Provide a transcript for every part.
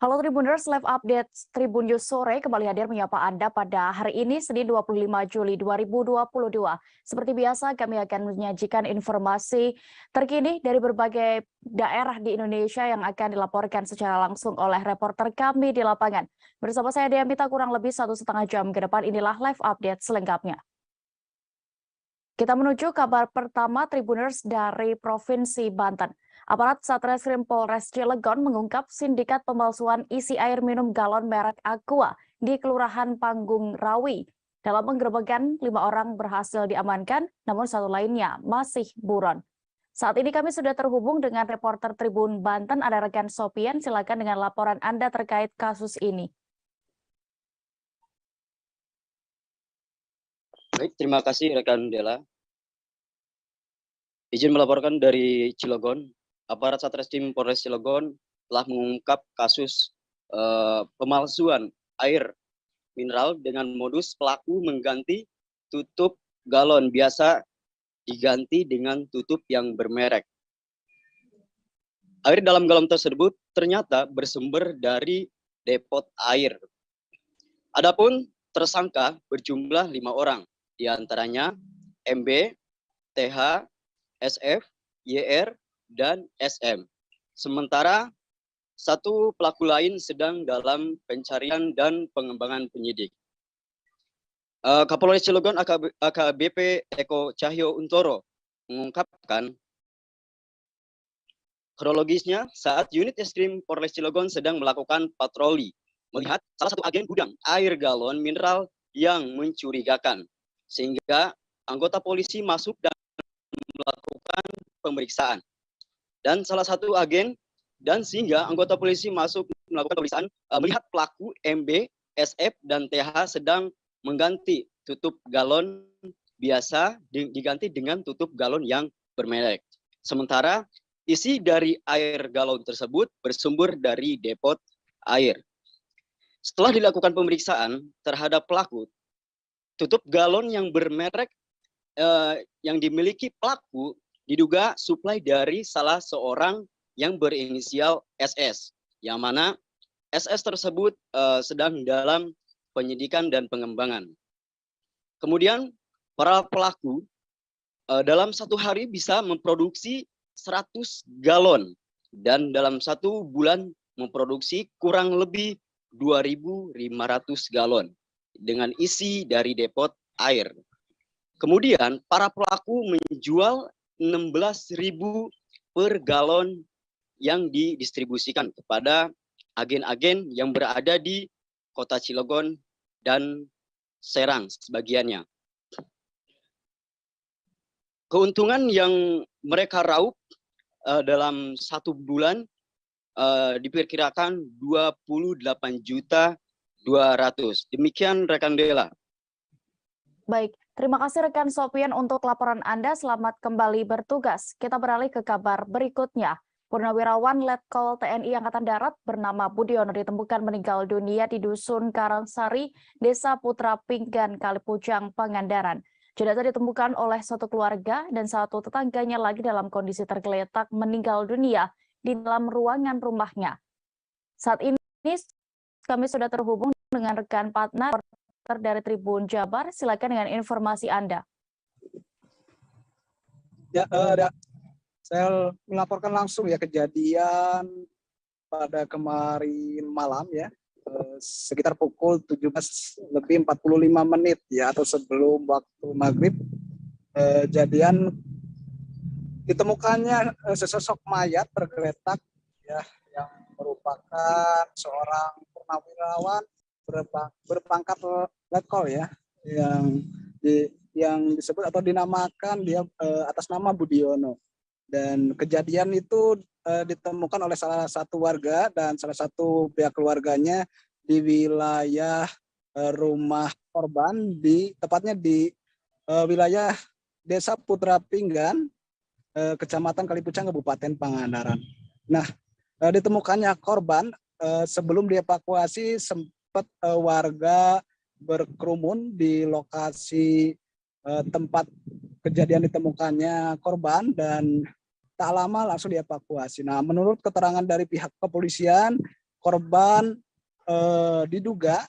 Halo Tribuners, live update Tribun News sore kembali hadir menyapa Anda pada hari ini, Senin 25 Juli 2022. Seperti biasa, kami akan menyajikan informasi terkini dari berbagai daerah di Indonesia yang akan dilaporkan secara langsung oleh reporter kami di lapangan. Bersama saya Diamita kurang lebih 1,5 jam ke depan, inilah live update selengkapnya. Kita menuju kabar pertama Tribuners dari Provinsi Banten. Aparat Satreskrim Polres Cilegon mengungkap sindikat pemalsuan isi air minum galon merek Aqua di Kelurahan Panggung Rawi. Dalam penggerebekan, 5 orang berhasil diamankan, namun satu lainnya masih buron. Saat ini kami sudah terhubung dengan reporter Tribun Banten, ada rekan Sopian. Silakan dengan laporan Anda terkait kasus ini. Baik, terima kasih rekan Dela. Izin melaporkan dari Cilegon. Aparat Satreskrim Polres Cilegon telah mengungkap kasus pemalsuan air mineral dengan modus pelaku mengganti tutup galon biasa diganti dengan tutup yang bermerek. Air dalam galon tersebut ternyata bersumber dari depot air. Adapun tersangka berjumlah 5 orang, diantaranya MB, TH, SF, YR, dan SM. Sementara satu pelaku lain sedang dalam pencarian dan pengembangan penyidik. Kapolres Cilegon AKBP Eko Cahyo Untoro mengungkapkan kronologisnya saat unit Reskrim Polres Cilegon sedang melakukan patroli melihat salah satu agen gudang air galon mineral yang mencurigakan, sehingga anggota polisi masuk dan melakukan pemeriksaan. Dan salah satu agen dan sehingga anggota polisi masuk melakukan pemeriksaan melihat pelaku MB, SF, dan TH sedang mengganti tutup galon biasa diganti dengan tutup galon yang bermerek. Sementara isi dari air galon tersebut bersumber dari depot air. Setelah dilakukan pemeriksaan terhadap pelaku, tutup galon yang bermerek yang dimiliki pelaku diduga suplai dari salah seorang yang berinisial SS, yang mana SS tersebut sedang dalam penyidikan dan pengembangan. Kemudian para pelaku dalam satu hari bisa memproduksi 100 galon dan dalam satu bulan memproduksi kurang lebih 2.500 galon dengan isi dari depot air. Kemudian para pelaku menjual 16.000 per galon yang didistribusikan kepada agen-agen yang berada di Kota Cilegon dan Serang sebagiannya. Keuntungan yang mereka raup dalam satu bulan diperkirakan 28.200.000. Demikian rekan Dela. Baik, terima kasih rekan Sopian untuk laporan Anda. Selamat kembali bertugas. Kita beralih ke kabar berikutnya. Purnawirawan Letkol TNI Angkatan Darat bernama Budiono ditemukan meninggal dunia di Dusun Karangsari, Desa Putra Pinggan, Kalipujang, Pangandaran. Jenazah ditemukan oleh satu keluarga dan satu tetangganya lagi dalam kondisi tergeletak meninggal dunia di dalam ruangan rumahnya. Saat ini kami sudah terhubung dengan rekan partner dari Tribun Jabar. Silakan dengan informasi Anda. Ya, saya melaporkan langsung ya kejadian pada kemarin malam ya, sekitar pukul 17:45 ya, atau sebelum waktu maghrib. Kejadian ditemukannya sesosok mayat tergeletak ya, yang merupakan seorang purnawirawan berpangkat Letkol ya, yang disebut atau dinamakan dia atas nama Budiono. Dan kejadian itu ditemukan oleh salah satu warga dan salah satu pihak keluarganya di wilayah rumah korban, tepatnya di wilayah Desa Putra Pinggan, Kecamatan Kalipujang, Kabupaten Pangandaran. Nah, ditemukannya korban sebelum dievakuasi sempat warga berkerumun di lokasi tempat kejadian ditemukannya korban dan tak lama langsung dievakuasi. Nah, menurut keterangan dari pihak kepolisian, korban diduga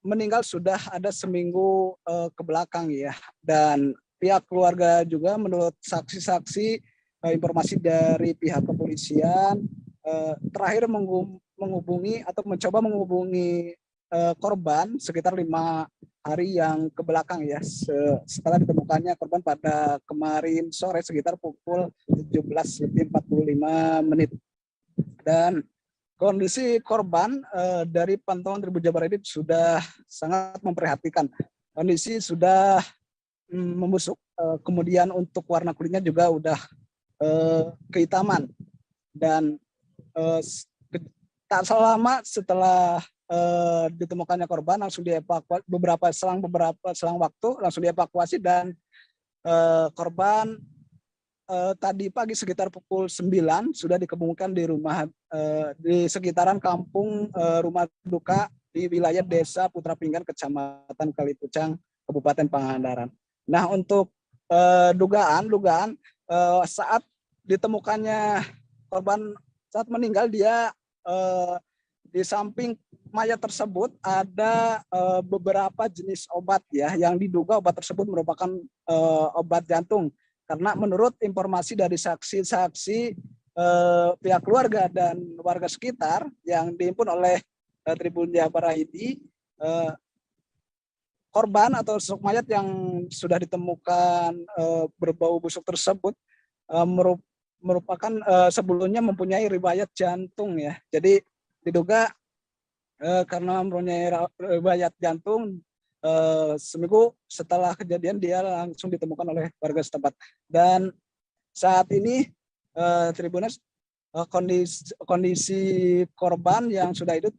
meninggal sudah ada seminggu ke belakang ya, dan pihak keluarga juga menurut saksi-saksi informasi dari pihak kepolisian terakhir menghubungi atau mencoba menghubungi korban sekitar 5 hari yang ke belakang ya, setelah ditemukannya korban pada kemarin sore sekitar pukul 17:45. Dan kondisi korban dari pantauan Tribun Jabar ini sudah sangat memprihatinkan. Kondisi sudah membusuk, kemudian untuk warna kulitnya juga udah kehitaman, dan tak selama setelah ditemukannya korban langsung dievakuasi, beberapa selang waktu langsung dievakuasi, dan korban tadi pagi sekitar pukul 9 sudah dikebumikan di rumah di sekitaran kampung rumah duka di wilayah Desa Putra Pinggan, Kecamatan Kalipucang, Kabupaten Pangandaran. Nah, untuk dugaan saat ditemukannya korban saat meninggal, dia di samping mayat tersebut ada beberapa jenis obat ya, yang diduga obat tersebut merupakan obat jantung. Karena menurut informasi dari saksi-saksi pihak keluarga dan warga sekitar yang dihimpun oleh Tribun Jabar ID, korban atau sosok mayat yang sudah ditemukan berbau busuk tersebut merupakan sebelumnya mempunyai riwayat jantung ya. Jadi diduga karena mempunyai riwayat jantung, seminggu setelah kejadian dia langsung ditemukan oleh warga setempat. Dan saat ini Tribuners, kondisi korban yang sudah hidup,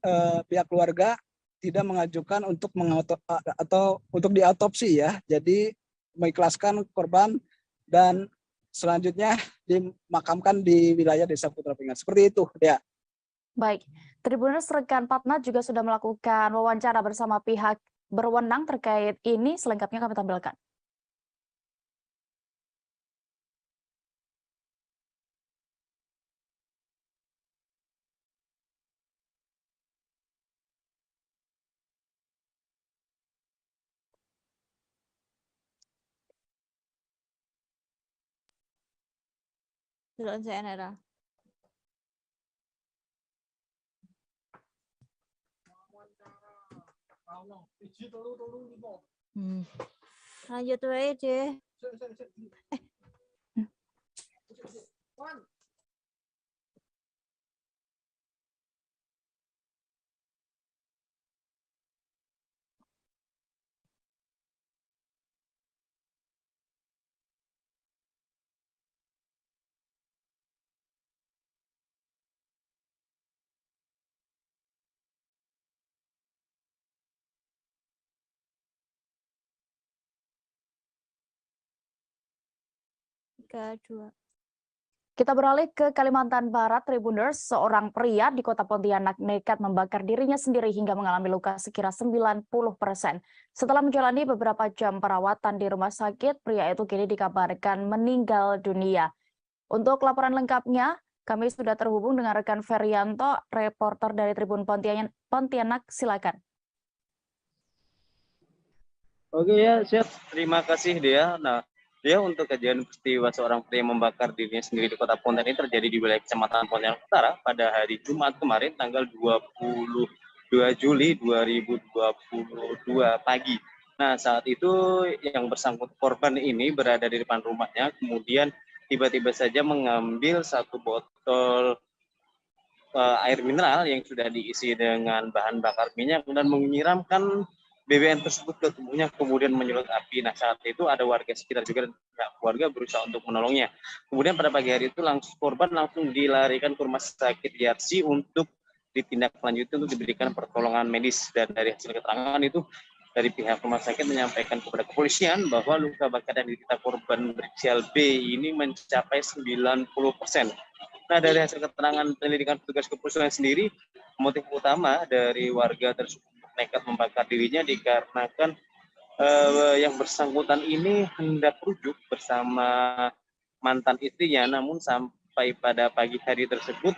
pihak keluarga tidak mengajukan untuk atau untuk diautopsi ya. Jadi mengikhlaskan korban dan selanjutnya dimakamkan di wilayah Desa Putra Pinggan. Seperti itu ya. Baik, Tribuners, rekan Patnat juga sudah melakukan wawancara bersama pihak berwenang terkait ini, selengkapnya kami tampilkan. Duluan saya Nera. Lanjut wae deh. Kedua. Kita beralih ke Kalimantan Barat, Tribuners. Seorang pria di kota Pontianak nekat membakar dirinya sendiri hingga mengalami luka sekira 90%. Setelah menjalani beberapa jam perawatan di rumah sakit, pria itu kini dikabarkan meninggal dunia. Untuk laporan lengkapnya, kami sudah terhubung dengan rekan Ferianto, reporter dari Tribun Pontianak. Silakan. Oke ya, siap. Terima kasih Dea. Nah, Dea, untuk kejadian peristiwa seorang pria membakar dirinya sendiri di kota Pontianak ini terjadi di wilayah Kecamatan Pontianak Utara pada hari Jumat kemarin, tanggal 22 Juli 2022 pagi. Nah, saat itu yang bersangkutan korban ini berada di depan rumahnya, kemudian tiba-tiba saja mengambil satu botol air mineral yang sudah diisi dengan bahan bakar minyak dan menyiramkan BBM tersebut ke tubuhnya, kemudian menyulut api. Nah, saat itu ada warga sekitar juga dan keluarga berusaha untuk menolongnya. Kemudian pada pagi hari itu korban langsung dilarikan ke rumah sakit Yarsi untuk ditindaklanjuti untuk diberikan pertolongan medis. Dan dari hasil keterangan itu, dari pihak rumah sakit menyampaikan kepada kepolisian bahwa luka bakar yang diderita korban berinisial B ini mencapai 90%. Nah, dari hasil keterangan penyelidikan petugas kepolisian sendiri, motif utama dari warga tersebut nekat membakar dirinya dikarenakan yang bersangkutan ini hendak rujuk bersama mantan istrinya, namun sampai pada pagi hari tersebut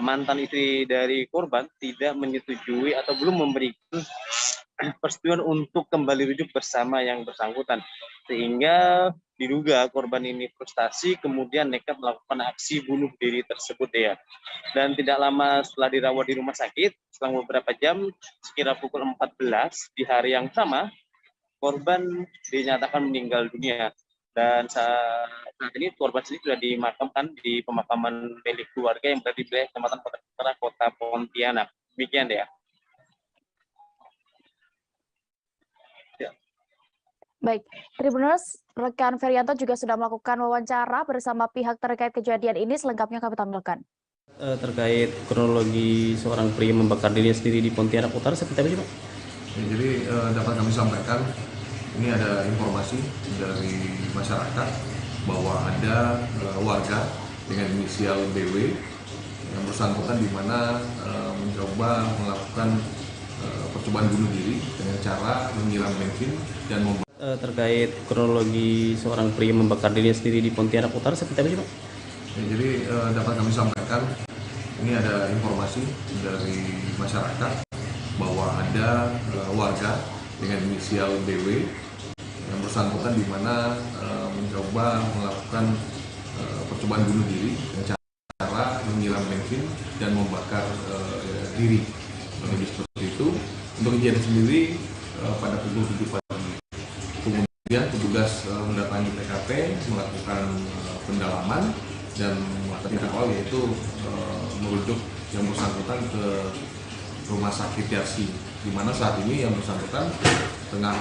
mantan istri dari korban tidak menyetujui atau belum memberikan persetujuan untuk kembali rujuk bersama yang bersangkutan, sehingga diduga korban ini frustasi kemudian nekat melakukan aksi bunuh diri tersebut ya. Dan tidak lama setelah dirawat di rumah sakit, selang beberapa jam sekira pukul 14 di hari yang sama, korban dinyatakan meninggal dunia. Dan saat ini korban sendiri sudah dimakamkan di pemakaman milik keluarga yang berada di wilayah Kecamatan Kota Pontianak. Demikian ya. Baik, Tribuners, rekan Ferianto juga sudah melakukan wawancara bersama pihak terkait kejadian ini. Selengkapnya kami tampilkan. Terkait kronologi seorang pria membakar dirinya sendiri di Pontianak Utara, seperti apa sih Pak? Ya, jadi dapat kami sampaikan, ini ada informasi dari masyarakat bahwa ada warga dengan inisial BW yang bersangkutan di mana mencoba melakukan percobaan bunuh diri dengan cara menyiram bensin dan terkait kronologi seorang pria membakar dirinya sendiri di Pontianak Utara, seperti apa sih Pak? Ya, jadi dapat kami sampaikan, ini ada informasi dari masyarakat bahwa ada warga dengan inisial BW yang bersangkutan di mana mencoba melakukan percobaan bunuh diri dengan cara menyiram bensin dan membakar diri. Jadi seperti itu. Untuk kejadian sendiri pada pukul 7 pagi. Kemudian petugas mendatangi TKP, melakukan pendalaman dan melakukan awal yaitu merujuk yang bersangkutan ke rumah sakit Yarsi, di mana saat ini yang bersangkutan tengah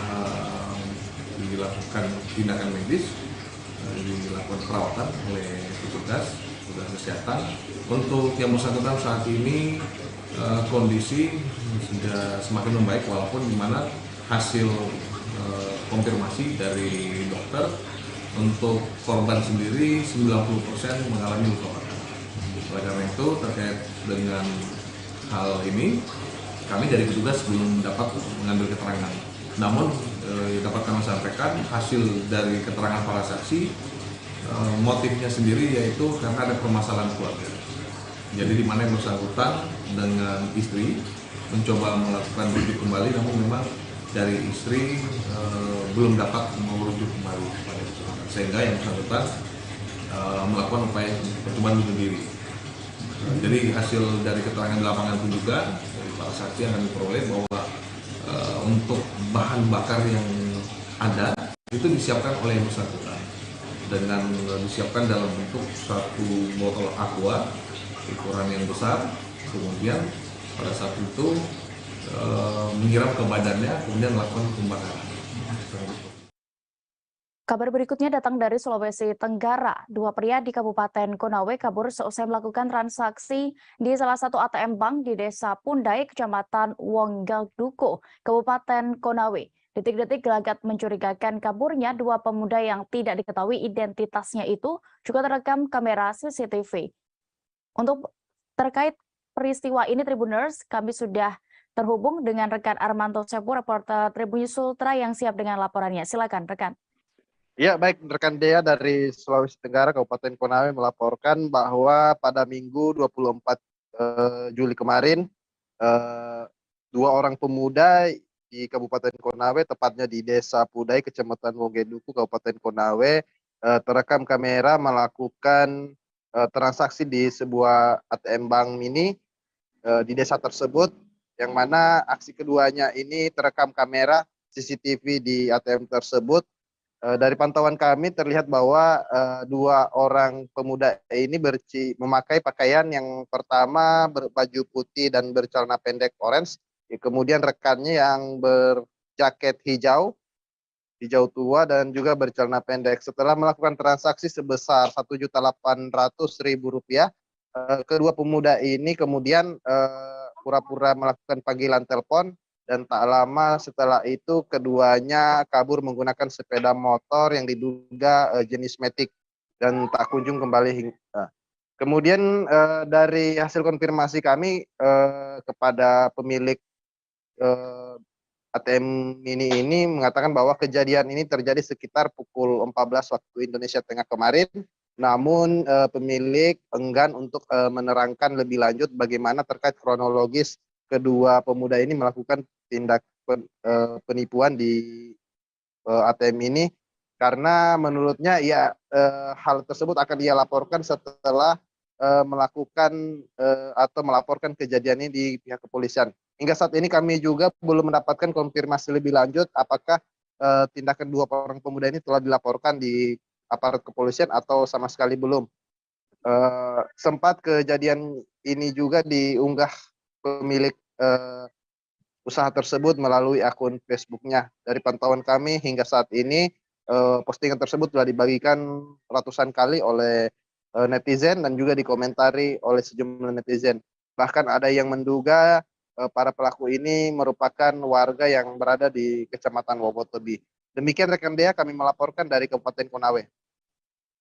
dilakukan tindakan medis, dilakukan perawatan oleh petugas kesehatan. Untuk yang bersangkutan saat ini kondisi sudah semakin membaik, walaupun di mana hasil konfirmasi dari dokter untuk korban sendiri 90% mengalami luka bakar. Oleh karena itu, terkait dengan hal ini, kami dari petugas belum dapat mengambil keterangan. Namun dapat kami sampaikan hasil dari keterangan para saksi, motifnya sendiri yaitu karena ada permasalahan keluarga. Jadi di mana yang bersangkutan dengan istri mencoba melakukan rujuk kembali, namun memang dari istri belum dapat merujuk kembali pada bersangkutan, sehingga yang bersangkutan melakukan upaya percobaan bunuh diri. Jadi hasil dari keterangan di lapangan pun juga dari para saksi yang kami peroleh bahwa untuk bahan bakar yang ada itu disiapkan oleh yang bersangkutan dengan disiapkan dalam bentuk satu botol aqua ukuran yang besar, kemudian pada saat itu menyiram ke badannya, kemudian melakukan pembakaran. Kabar berikutnya datang dari Sulawesi Tenggara. Dua pria di Kabupaten Konawe kabur seusai melakukan transaksi di salah satu ATM Bank di Desa Pundai, Kecamatan Wonggalduko, Kabupaten Konawe. Detik-detik gelagat mencurigakan kaburnya dua pemuda yang tidak diketahui identitasnya itu juga terekam kamera CCTV. Untuk terkait peristiwa ini, Tribuners, kami sudah terhubung dengan rekan Armanto Sepu, reporter Tribun Sultra yang siap dengan laporannya. Silakan, rekan. Ya, baik, rekan Dea dari Sulawesi Tenggara, Kabupaten Konawe melaporkan bahwa pada Minggu 24 Juli kemarin, dua orang pemuda di Kabupaten Konawe, tepatnya di Desa Pudai, Kecamatan Wonggeduku, Kabupaten Konawe, terekam kamera melakukan transaksi di sebuah ATM Bank mini di desa tersebut, yang mana aksi keduanya ini terekam kamera CCTV di ATM tersebut. Dari pantauan kami terlihat bahwa dua orang pemuda ini memakai pakaian yang pertama berbaju putih dan bercelana pendek orange, kemudian rekannya yang berjaket hijau tua dan juga bercelana pendek. Setelah melakukan transaksi sebesar Rp1.800.000, kedua pemuda ini kemudian pura-pura melakukan panggilan telepon, dan tak lama setelah itu keduanya kabur menggunakan sepeda motor yang diduga jenis Matic dan tak kunjung kembali. Kemudian dari hasil konfirmasi kami kepada pemilik ATM mini ini mengatakan bahwa kejadian ini terjadi sekitar pukul 14 waktu Indonesia Tengah kemarin, Namun pemilik enggan untuk menerangkan lebih lanjut bagaimana terkait kronologis kedua pemuda ini melakukan tindak penipuan di ATM ini, karena menurutnya ya hal tersebut akan ia laporkan setelah melakukan atau melaporkan kejadian ini di pihak kepolisian. Hingga saat ini kami juga belum mendapatkan konfirmasi lebih lanjut apakah tindakan dua orang pemuda ini telah dilaporkan di aparat kepolisian atau sama sekali belum. Sempat kejadian ini juga diunggah pemilik usaha tersebut melalui akun Facebooknya. Dari pantauan kami hingga saat ini postingan tersebut telah dibagikan ratusan kali oleh netizen dan juga dikomentari oleh sejumlah netizen. Bahkan ada yang menduga para pelaku ini merupakan warga yang berada di Kecamatan Wobotobi. Demikian rekan Dea, kami melaporkan dari Kabupaten Konawe.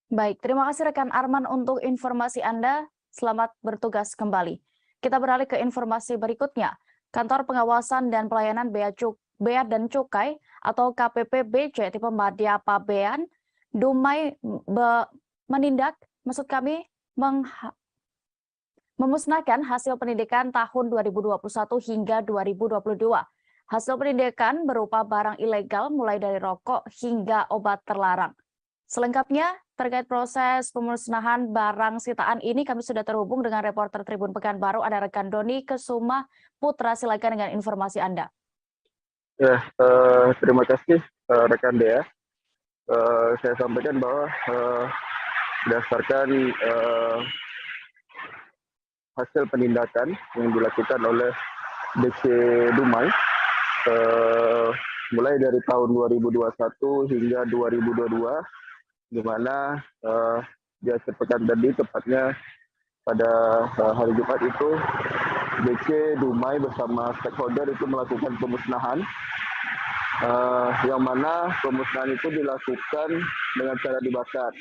Baik, terima kasih rekan Arman untuk informasi Anda. Selamat bertugas kembali. Kita beralih ke informasi berikutnya. Kantor Pengawasan dan Pelayanan Bea dan Cukai atau KPPBC tipe Madya Pabean Dumai memusnahkan hasil pendidikan tahun 2021 hingga 2022. Hasil pendidikan berupa barang ilegal mulai dari rokok hingga obat terlarang. Selengkapnya terkait proses pemusnahan barang sitaan ini kami sudah terhubung dengan reporter Tribun Pekanbaru, ada rekan Doni Kesuma Putra. Silakan dengan informasi Anda. Ya, terima kasih rekan Dea. Saya sampaikan bahwa berdasarkan hasil penindakan yang dilakukan oleh DC Dumai mulai dari tahun 2021 hingga 2022, di mana di akhir pekan tadi, tepatnya pada hari Jumat itu, DC Dumai bersama stakeholder itu melakukan pemusnahan, yang mana pemusnahan itu dilakukan dengan cara dibakar.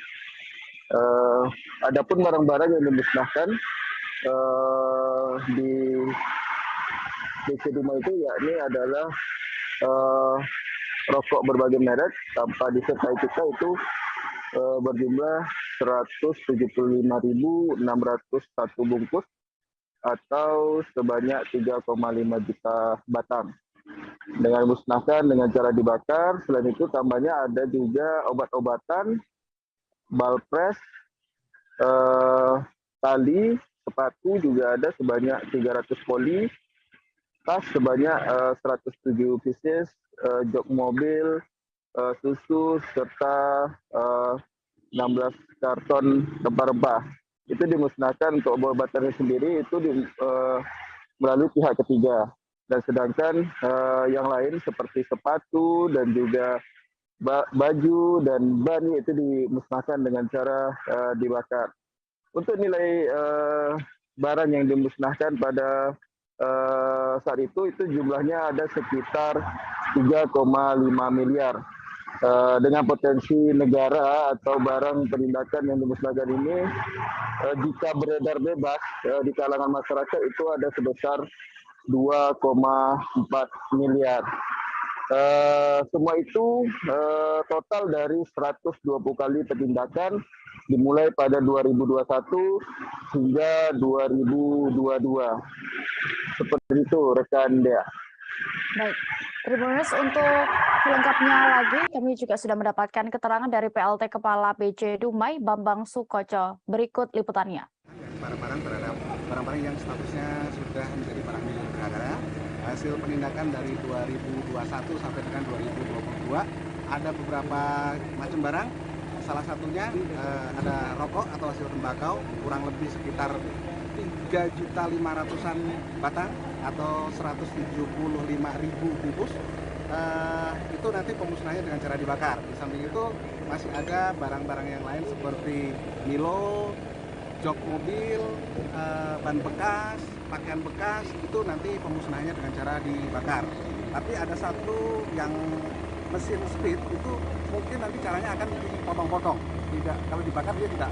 Adapun barang-barang yang dimusnahkan di DC Dumai itu yakni adalah rokok berbagai merek tanpa disertai cukai itu berjumlah 175.601 bungkus atau sebanyak 3,5 juta batang. Dengan musnahkan dengan cara dibakar. Selain itu tambahnya ada juga obat-obatan, balpres, tali, sepatu juga ada sebanyak 300 poli, tas sebanyak 107 pieces, jok mobil, susu, serta 16 karton rempah-rempah. Itu dimusnahkan. Untuk obat-obatannya sendiri itu melalui pihak ketiga. Dan sedangkan yang lain seperti sepatu dan juga baju dan ban itu dimusnahkan dengan cara dibakar. Untuk nilai barang yang dimusnahkan pada saat itu jumlahnya ada sekitar 3,5 miliar. Dengan potensi negara atau barang penindakan yang dimusnahkan ini, jika beredar bebas di kalangan masyarakat itu ada sebesar 2,4 miliar. Semua itu total dari 120 kali penindakan dimulai pada 2021 hingga 2022. Seperti itu rekan Dea. Baik, Tribuners, untuk selengkapnya lagi kami juga sudah mendapatkan keterangan dari PLT Kepala BC Dumai Bambang Sukoco. Berikut liputannya. Barang-barang terhadap barang-barang yang statusnya sudah menjadi barang milik negara. Hasil penindakan dari 2021 sampai dengan 2022 ada beberapa macam barang. Salah satunya ada rokok atau hasil tembakau kurang lebih sekitar 3.500-an batang atau 175.000 bungkus. Itu nanti pemusnahannya dengan cara dibakar. Di samping itu masih ada barang-barang yang lain seperti Milo, jok mobil, ban bekas, pakaian bekas, itu nanti pemusnahannya dengan cara dibakar. Tapi ada satu yang mesin speed itu mungkin nanti caranya akan dipotong-potong. Tidak, kalau dibakar dia tidak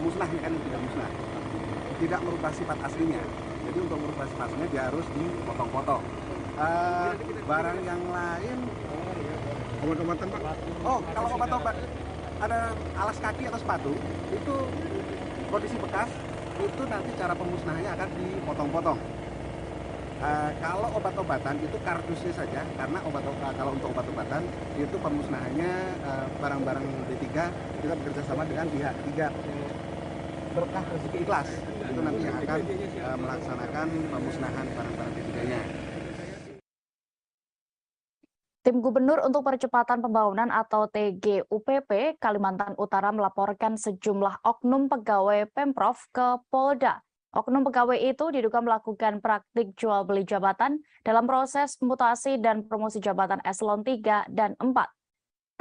musnah, ya kan, tidak musnah. Tidak merubah sifat aslinya. Jadi untuk merubah sifat aslinya dia harus dipotong-potong. Barang yang lain, obat-obatan Pak. Oh, kalau obat-obat ada alas kaki atau sepatu, itu kondisi bekas, itu nanti cara pemusnahannya akan dipotong-potong. Kalau obat-obatan itu kardusnya saja, karena kalau untuk obat-obatan itu pemusnahannya barang-barang D3 kita bekerja sama dengan pihak 3 Berkah Rezeki Ikhlas, itu nanti yang akan melaksanakan pemusnahan barang-barang D3-nya. Tim Gubernur untuk Percepatan Pembangunan atau TGUPP Kalimantan Utara melaporkan sejumlah oknum pegawai Pemprov ke Polda. Oknum pegawai itu diduga melakukan praktik jual beli jabatan dalam proses mutasi dan promosi jabatan eselon 3 dan 4.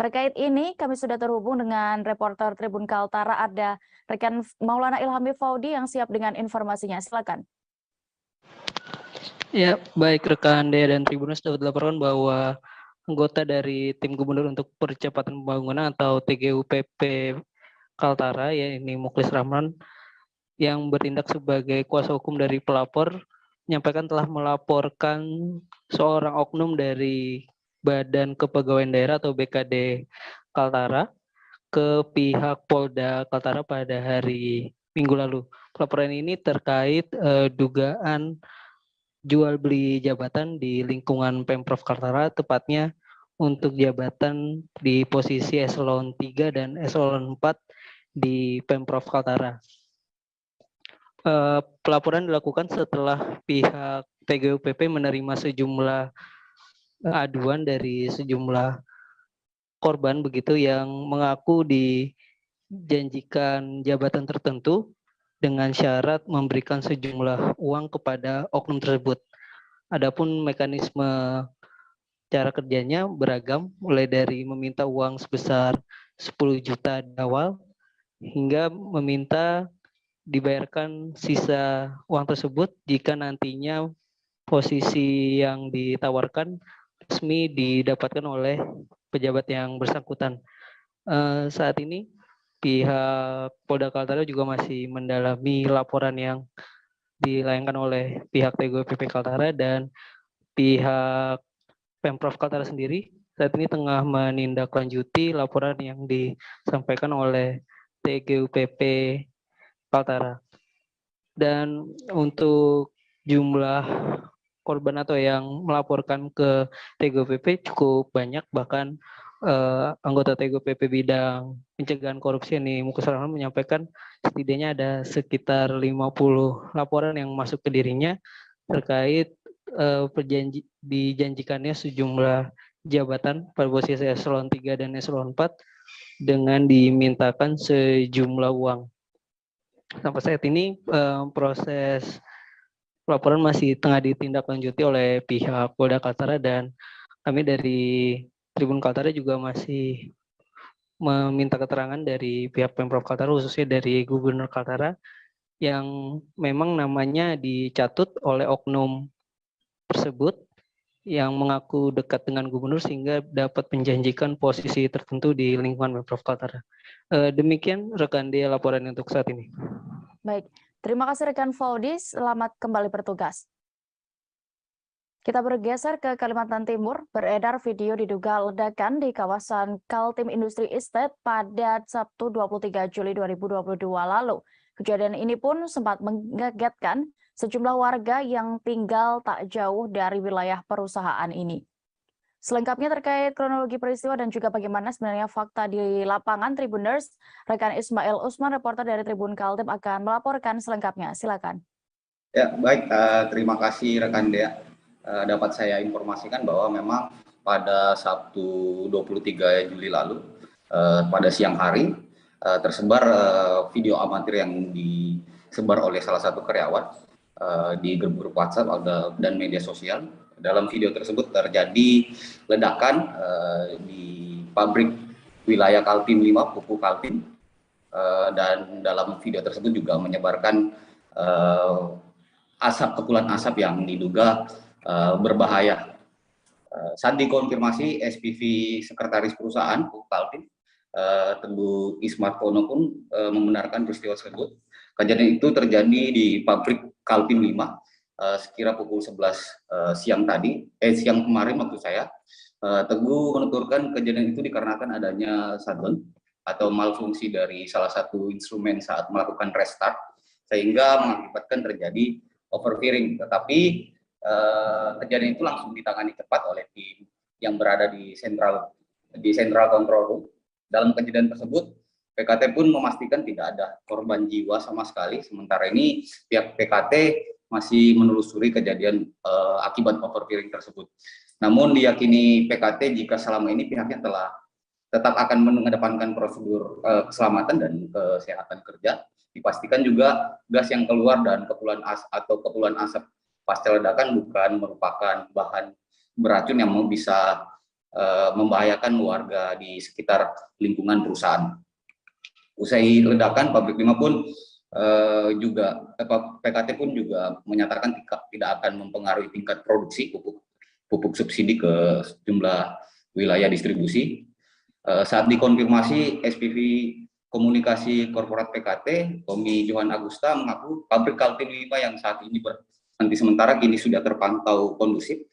Terkait ini, kami sudah terhubung dengan reporter Tribun Kaltara, ada rekan Maulana Ilhami Faudi yang siap dengan informasinya. Silakan. Ya, baik rekan Dea dan Tribuners dapat dilaporkan bahwa anggota dari Tim Gubernur untuk Percepatan Pembangunan atau TGUPP Kaltara, ya ini Mukhlis Rahman, yang bertindak sebagai kuasa hukum dari pelapor, menyampaikan telah melaporkan seorang oknum dari Badan Kepegawaian Daerah atau BKD Kaltara ke pihak Polda Kaltara pada hari Minggu lalu. Pelaporan ini terkait dugaan jual beli jabatan di lingkungan Pemprov Kaltara, tepatnya untuk jabatan di posisi eselon 3 dan eselon 4 di Pemprov Kaltara. Pelaporan dilakukan setelah pihak TGUPP menerima sejumlah aduan dari sejumlah korban begitu yang mengaku dijanjikan jabatan tertentu dengan syarat memberikan sejumlah uang kepada oknum tersebut. Adapun mekanisme cara kerjanya beragam, mulai dari meminta uang sebesar 10 juta di awal hingga meminta dibayarkan sisa uang tersebut jika nantinya posisi yang ditawarkan resmi didapatkan oleh pejabat yang bersangkutan. Saat ini pihak Polda Kaltara juga masih mendalami laporan yang dilayangkan oleh pihak TGUPP Kaltara, dan pihak Pemprov Kaltara sendiri saat ini tengah menindaklanjuti laporan yang disampaikan oleh TGUPP Kaltara. Dan untuk jumlah korban atau yang melaporkan ke TGUPP cukup banyak, bahkan anggota TGUPP bidang pencegahan korupsi ini Mukhlis Rahman menyampaikan setidaknya ada sekitar 50 laporan yang masuk ke dirinya terkait dijanjikannya sejumlah jabatan pada posisi eselon 3 dan eselon 4 dengan dimintakan sejumlah uang. Sampai saat ini proses laporan masih tengah ditindaklanjuti oleh pihak Polda Kaltara, dan kami dari Tribun Kaltara juga masih meminta keterangan dari pihak Pemprov Kaltara, khususnya dari Gubernur Kaltara, yang memang namanya dicatut oleh oknum tersebut yang mengaku dekat dengan gubernur sehingga dapat menjanjikan posisi tertentu di lingkungan Pemprov Kaltara. Demikian rekan dia laporan untuk saat ini. Baik, terima kasih rekan Faudi, selamat kembali bertugas. Kita bergeser ke Kalimantan Timur, beredar video diduga ledakan di kawasan Kaltim Industri Estate pada Sabtu 23 Juli 2022 lalu. Kejadian ini pun sempat mengagetkan sejumlah warga yang tinggal tak jauh dari wilayah perusahaan ini. Selengkapnya terkait kronologi peristiwa dan juga bagaimana sebenarnya fakta di lapangan, Tribuners, rekan Ismail Usman, reporter dari Tribun Kaltim, akan melaporkan selengkapnya. Silakan. Ya, baik. Terima kasih rekan Dea. Dapat saya informasikan bahwa memang pada Sabtu 23 Juli lalu, pada siang hari, tersebar video amatir yang disebar oleh salah satu karyawan di grup WhatsApp dan media sosial. Dalam video tersebut terjadi ledakan di pabrik wilayah Kaltim 5, Pupuk Kaltim, dan dalam video tersebut juga menyebarkan kepulan asap yang diduga berbahaya. Saat dikonfirmasi SPV Sekretaris Perusahaan Pupuk Kaltim, Teguh Ismartono pun membenarkan peristiwa tersebut. Kejadian itu terjadi di pabrik Kaltim 5 sekira pukul 11 siang kemarin maksud saya. Teguh menuturkan kejadian itu dikarenakan adanya shutdown atau malfungsi dari salah satu instrumen saat melakukan restart, sehingga mengakibatkan terjadi overfiring. Tetapi kejadian itu langsung ditangani cepat oleh tim yang berada di central control room. Dalam kejadian tersebut, PKT pun memastikan tidak ada korban jiwa sama sekali. Sementara ini pihak PKT masih menelusuri kejadian akibat overfiring tersebut. Namun diyakini PKT jika selama ini pihaknya telah tetap akan mengedepankan prosedur keselamatan dan kesehatan kerja. Dipastikan juga gas yang keluar dan kepulan asap pasca ledakan bukan merupakan bahan beracun yang bisa membahayakan warga di sekitar lingkungan perusahaan. Usai ledakan, pabrik 5 pun PKT pun juga menyatakan tidak akan mempengaruhi tingkat produksi pupuk subsidi ke sejumlah wilayah distribusi. Saat dikonfirmasi SPV Komunikasi Korporat PKT, Tommy Johan Agusta mengaku pabrik Kaltim 5 yang saat ini berhenti sementara kini sudah terpantau kondusif.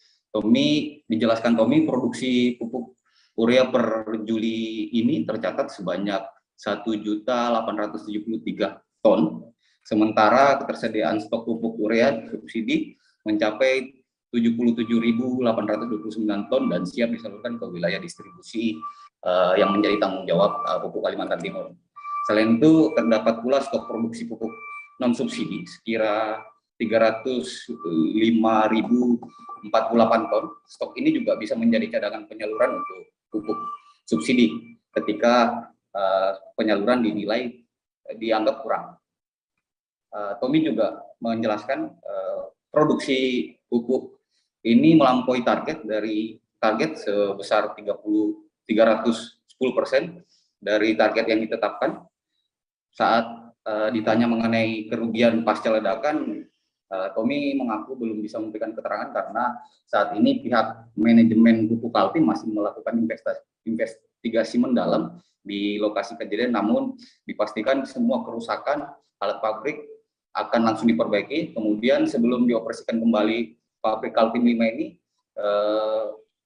Dijelaskan Tommy, produksi pupuk urea per Juli ini tercatat sebanyak 1.873 ton, sementara ketersediaan stok pupuk urea subsidi mencapai 77.829 ton dan siap disalurkan ke wilayah distribusi yang menjadi tanggung jawab pupuk Kalimantan Timur. Selain itu, terdapat pula stok produksi pupuk non-subsidi sekira 305.048 ton. Stok ini juga bisa menjadi cadangan penyaluran untuk pupuk subsidi ketika penyaluran dinilai dianggap kurang. Tommy juga menjelaskan produksi pupuk ini melampaui target sebesar 310% dari target yang ditetapkan. Saat ditanya mengenai kerugian pasca ledakan, Tommy mengaku belum bisa memberikan keterangan karena saat ini pihak manajemen pupuk Kaltim masih melakukan investigasi mendalam di lokasi kejadian, namun dipastikan semua kerusakan alat pabrik akan langsung diperbaiki. Kemudian sebelum dioperasikan kembali pabrik Kaltim 5 ini,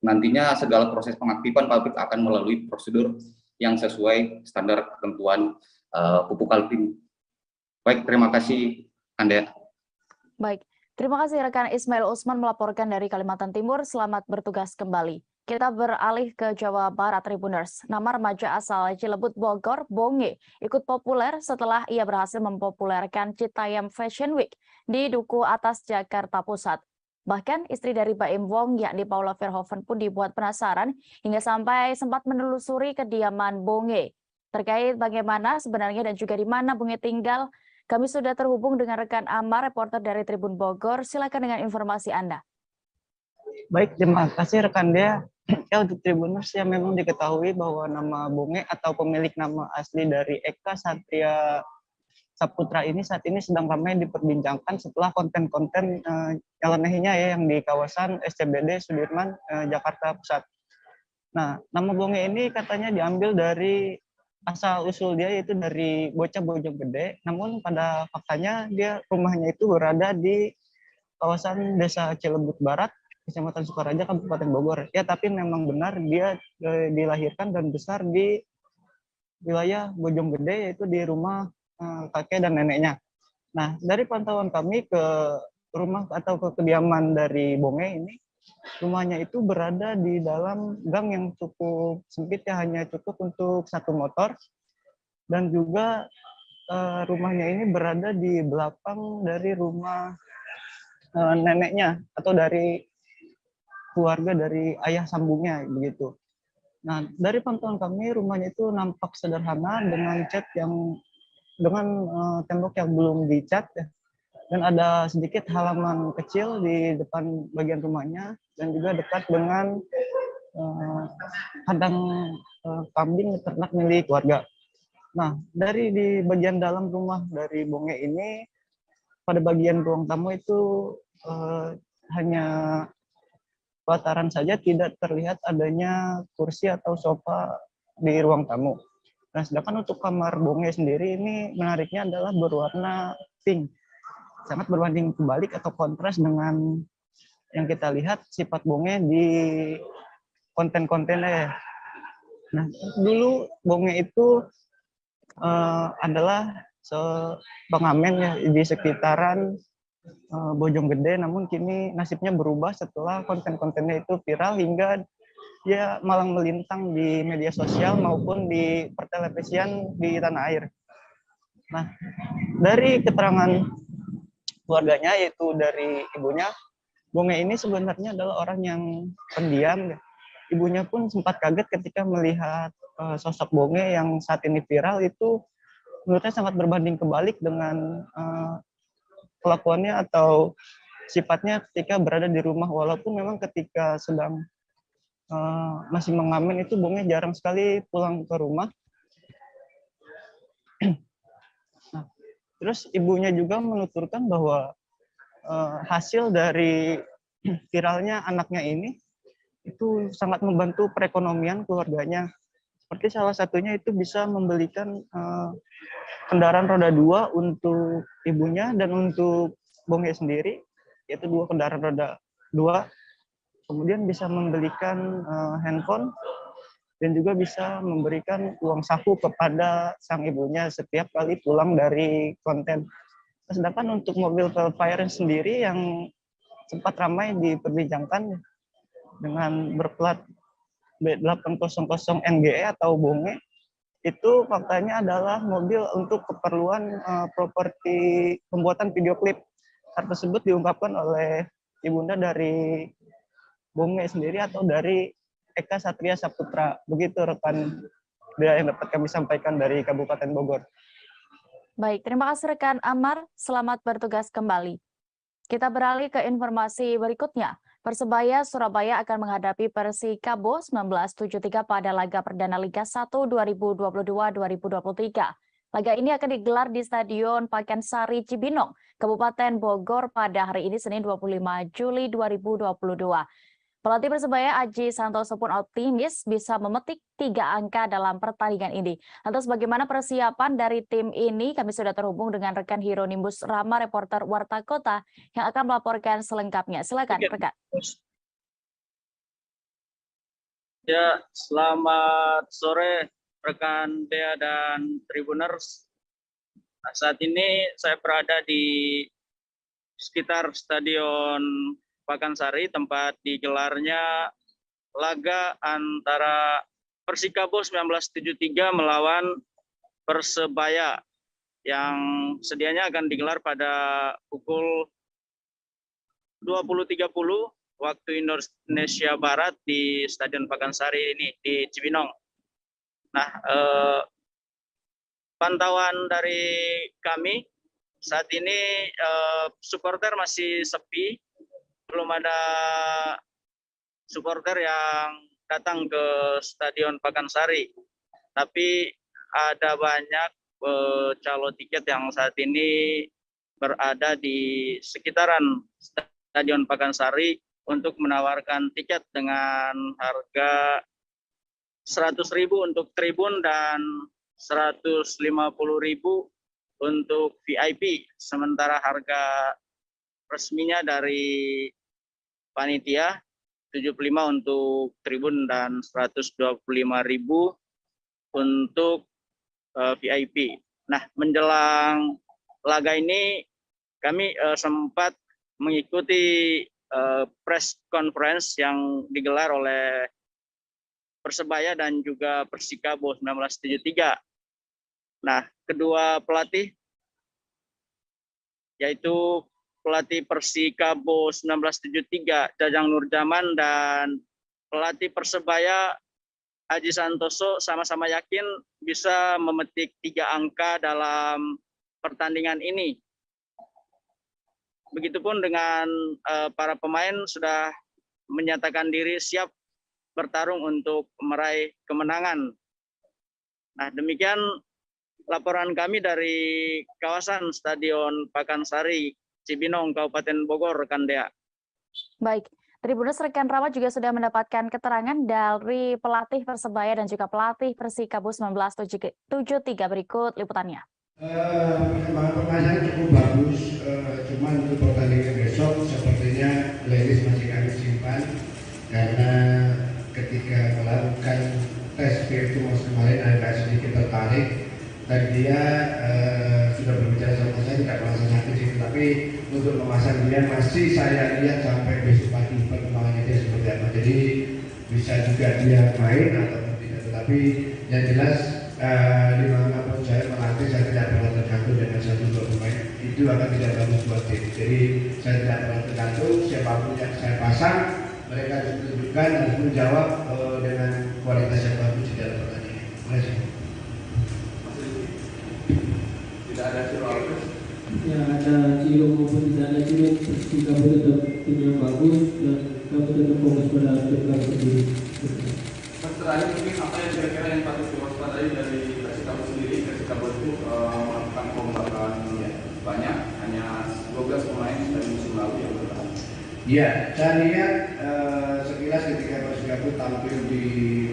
nantinya segala proses pengaktifan pabrik akan melalui prosedur yang sesuai standar ketentuan pupuk Kaltim. Baik, terima kasih Anda. Baik, terima kasih rekan Ismail Usman melaporkan dari Kalimantan Timur. Selamat bertugas kembali. Kita beralih ke Jawa Barat, Tribuners. Nama remaja asal Cilebut, Bogor, Bonge, ikut populer setelah ia berhasil mempopulerkan Citayam Fashion Week di Duku Atas, Jakarta Pusat. Bahkan istri dari Baim Wong, yakni Paula Verhoeven pun dibuat penasaran hingga sampai sempat menelusuri kediaman Bonge. Terkait bagaimana sebenarnya dan juga di mana Bonge tinggal, kami sudah terhubung dengan rekan Amar, reporter dari Tribun Bogor. Silakan dengan informasi Anda. Baik, terima kasih rekan Dea. Ya, untuk Tribuners ya memang diketahui bahwa nama Bonge atau pemilik nama asli dari Eka Satria Saputra ini saat ini sedang ramai diperbincangkan setelah konten-konten nyelenehnya ya yang di kawasan SCBD Sudirman, Jakarta Pusat. Nah, nama Bonge ini katanya diambil dari asal-usul dia yaitu dari bocah Bojonggede, namun pada faktanya dia rumahnya itu berada di kawasan Desa Cilebut Barat, Kecamatan Sukaraja, Kabupaten Bogor. Ya, tapi memang benar dia dilahirkan dan besar di wilayah Bojonggede, yaitu di rumah kakek dan neneknya. Nah, dari pantauan kami ke rumah atau ke kediaman dari Bonge ini, rumahnya itu berada di dalam gang yang cukup sempit ya, hanya cukup untuk satu motor, dan juga rumahnya ini berada di belakang dari rumah neneknya atau dari keluarga dari ayah sambungnya begitu. Nah, dari pantauan kami rumahnya itu nampak sederhana dengan cat yang tembok yang belum dicat ya. Dan ada sedikit halaman kecil di depan bagian rumahnya dan juga dekat dengan kandang kambing ternak milik warga. Nah, dari di bagian dalam rumah dari Bonge ini, pada bagian ruang tamu itu hanya pelataran saja, tidak terlihat adanya kursi atau sofa di ruang tamu. Nah, sedangkan untuk kamar Bonge sendiri ini menariknya adalah berwarna pink. Sangat berbanding kebalik atau kontras dengan yang kita lihat sifat Bonge di konten-kontennya. Nah, dulu Bonge itu adalah pengamen ya di sekitaran Bojonggede, namun kini nasibnya berubah setelah konten-kontennya itu viral hingga dia malang melintang di media sosial maupun di pertelevisian di tanah air. Nah, dari keterangan keluarganya, yaitu dari ibunya, Bonge ini sebenarnya adalah orang yang pendiam. Ibunya pun sempat kaget ketika melihat sosok Bonge yang saat ini viral itu menurutnya sangat berbanding kebalik dengan kelakuannya atau sifatnya ketika berada di rumah, walaupun memang ketika sedang masih mengamen itu Bonge jarang sekali pulang ke rumah. Nah, terus ibunya juga menuturkan bahwa hasil dari viralnya anaknya ini itu sangat membantu perekonomian keluarganya. Seperti salah satunya itu bisa membelikan kendaraan roda 2 untuk ibunya dan untuk Bonge sendiri, yaitu 2 kendaraan roda 2. Kemudian bisa membelikan handphone dan juga bisa memberikan uang saku kepada sang ibunya setiap kali pulang dari konten. Sedangkan untuk mobil Velfire sendiri yang sempat ramai diperbincangkan dengan berplat B800 NGE atau Bonge, itu faktanya adalah mobil untuk keperluan properti pembuatan video klip. Hal tersebut diungkapkan oleh ibunda dari Bonge sendiri atau dari Eka Satria Saputra. Begitu rekan dia yang dapat kami sampaikan dari Kabupaten Bogor. Baik, terima kasih rekan Amar. Selamat bertugas kembali. Kita beralih ke informasi berikutnya. Persebaya Surabaya akan menghadapi Persikabo 1973 pada laga perdana Liga 1 2022-2023. Laga ini akan digelar di Stadion Pakansari Cibinong, Kabupaten Bogor pada hari ini Senin 25 Juli 2022. Pelatih Persebaya Aji Santoso pun optimis bisa memetik 3 angka dalam pertandingan ini. Lantas bagaimana persiapan dari tim ini? Kami sudah terhubung dengan rekan Hieronimus Rama, reporter Warta Kota, yang akan melaporkan selengkapnya. Silakan, rekan. Ya, selamat sore rekan Dea dan Tribuners. Nah, saat ini saya berada di sekitar Stadion Pakansari, tempat digelarnya laga antara Persikabo 1973 melawan Persebaya yang sedianya akan digelar pada pukul 20.30 waktu Indonesia Barat di Stadion Pakansari ini di Cibinong. Nah, pantauan dari kami saat ini supporter masih sepi. Belum ada supporter yang datang ke Stadion Pakansari, tapi ada banyak calo tiket yang saat ini berada di sekitaran Stadion Pakansari untuk menawarkan tiket dengan harga 100.000 untuk tribun dan 150.000 untuk VIP. Sementara harga resminya dari panitia 75 untuk tribun dan 125.000 untuk VIP. Nah, menjelang laga ini kami sempat mengikuti press conference yang digelar oleh Persebaya dan juga Persikabo 1973. Nah, kedua pelatih yaitu pelatih Persikabo 1973 Jajang Nurjaman dan pelatih Persebaya Aji Santoso sama-sama yakin bisa memetik 3 angka dalam pertandingan ini. Begitupun dengan para pemain sudah menyatakan diri siap bertarung untuk meraih kemenangan. Nah, demikian laporan kami dari kawasan Stadion Pakansari Cibinong, Kabupaten Bogor, rekan Dea. Baik, Tribuners rekan Rama juga sudah mendapatkan keterangan dari pelatih Persebaya dan juga pelatih Persikabo 1973. Berikut liputannya. Permainan cukup bagus, cuman untuk pertandingan besok sepertinya Lelis masih kami simpan karena ketika melakukan tes itu mas kemarin agak sedikit tertarik dan dia sudah berbicara sama saya tidak merasa sakit sih, tapi untuk memasang dia masih saya lihat sampai besok pagi perkembangannya dia seperti apa. Jadi bisa juga dia main atau tidak, tetapi yang jelas dimanapun saya melatih saya tidak pernah tergantung dengan satu dua pemain, itu akan tidak bagus buat tim. Jadi saya tidak pernah tergantung siapapun yang saya pasang, mereka harus menunjukkan, harus menjawab dengan kualitas yang bagus di dalam pertandingan. Terima kasih. Tidak ada Ciro Alves. Ya, ada Ciro maupun tidak ada Ciro, pasti kamu tetap tim yang bagus dan kamu tetap fokus pada tim kamu sendiri. Terakhir mungkin apa yang kira-kira yang patut diwaspadai dari Persikabo sendiri? Persikabo itu melakukan pembakaran banyak, hanya 12 pemain dari musim lalu yang bertahan. Ya, saya lihat sekilas ketika Persikabo tampil di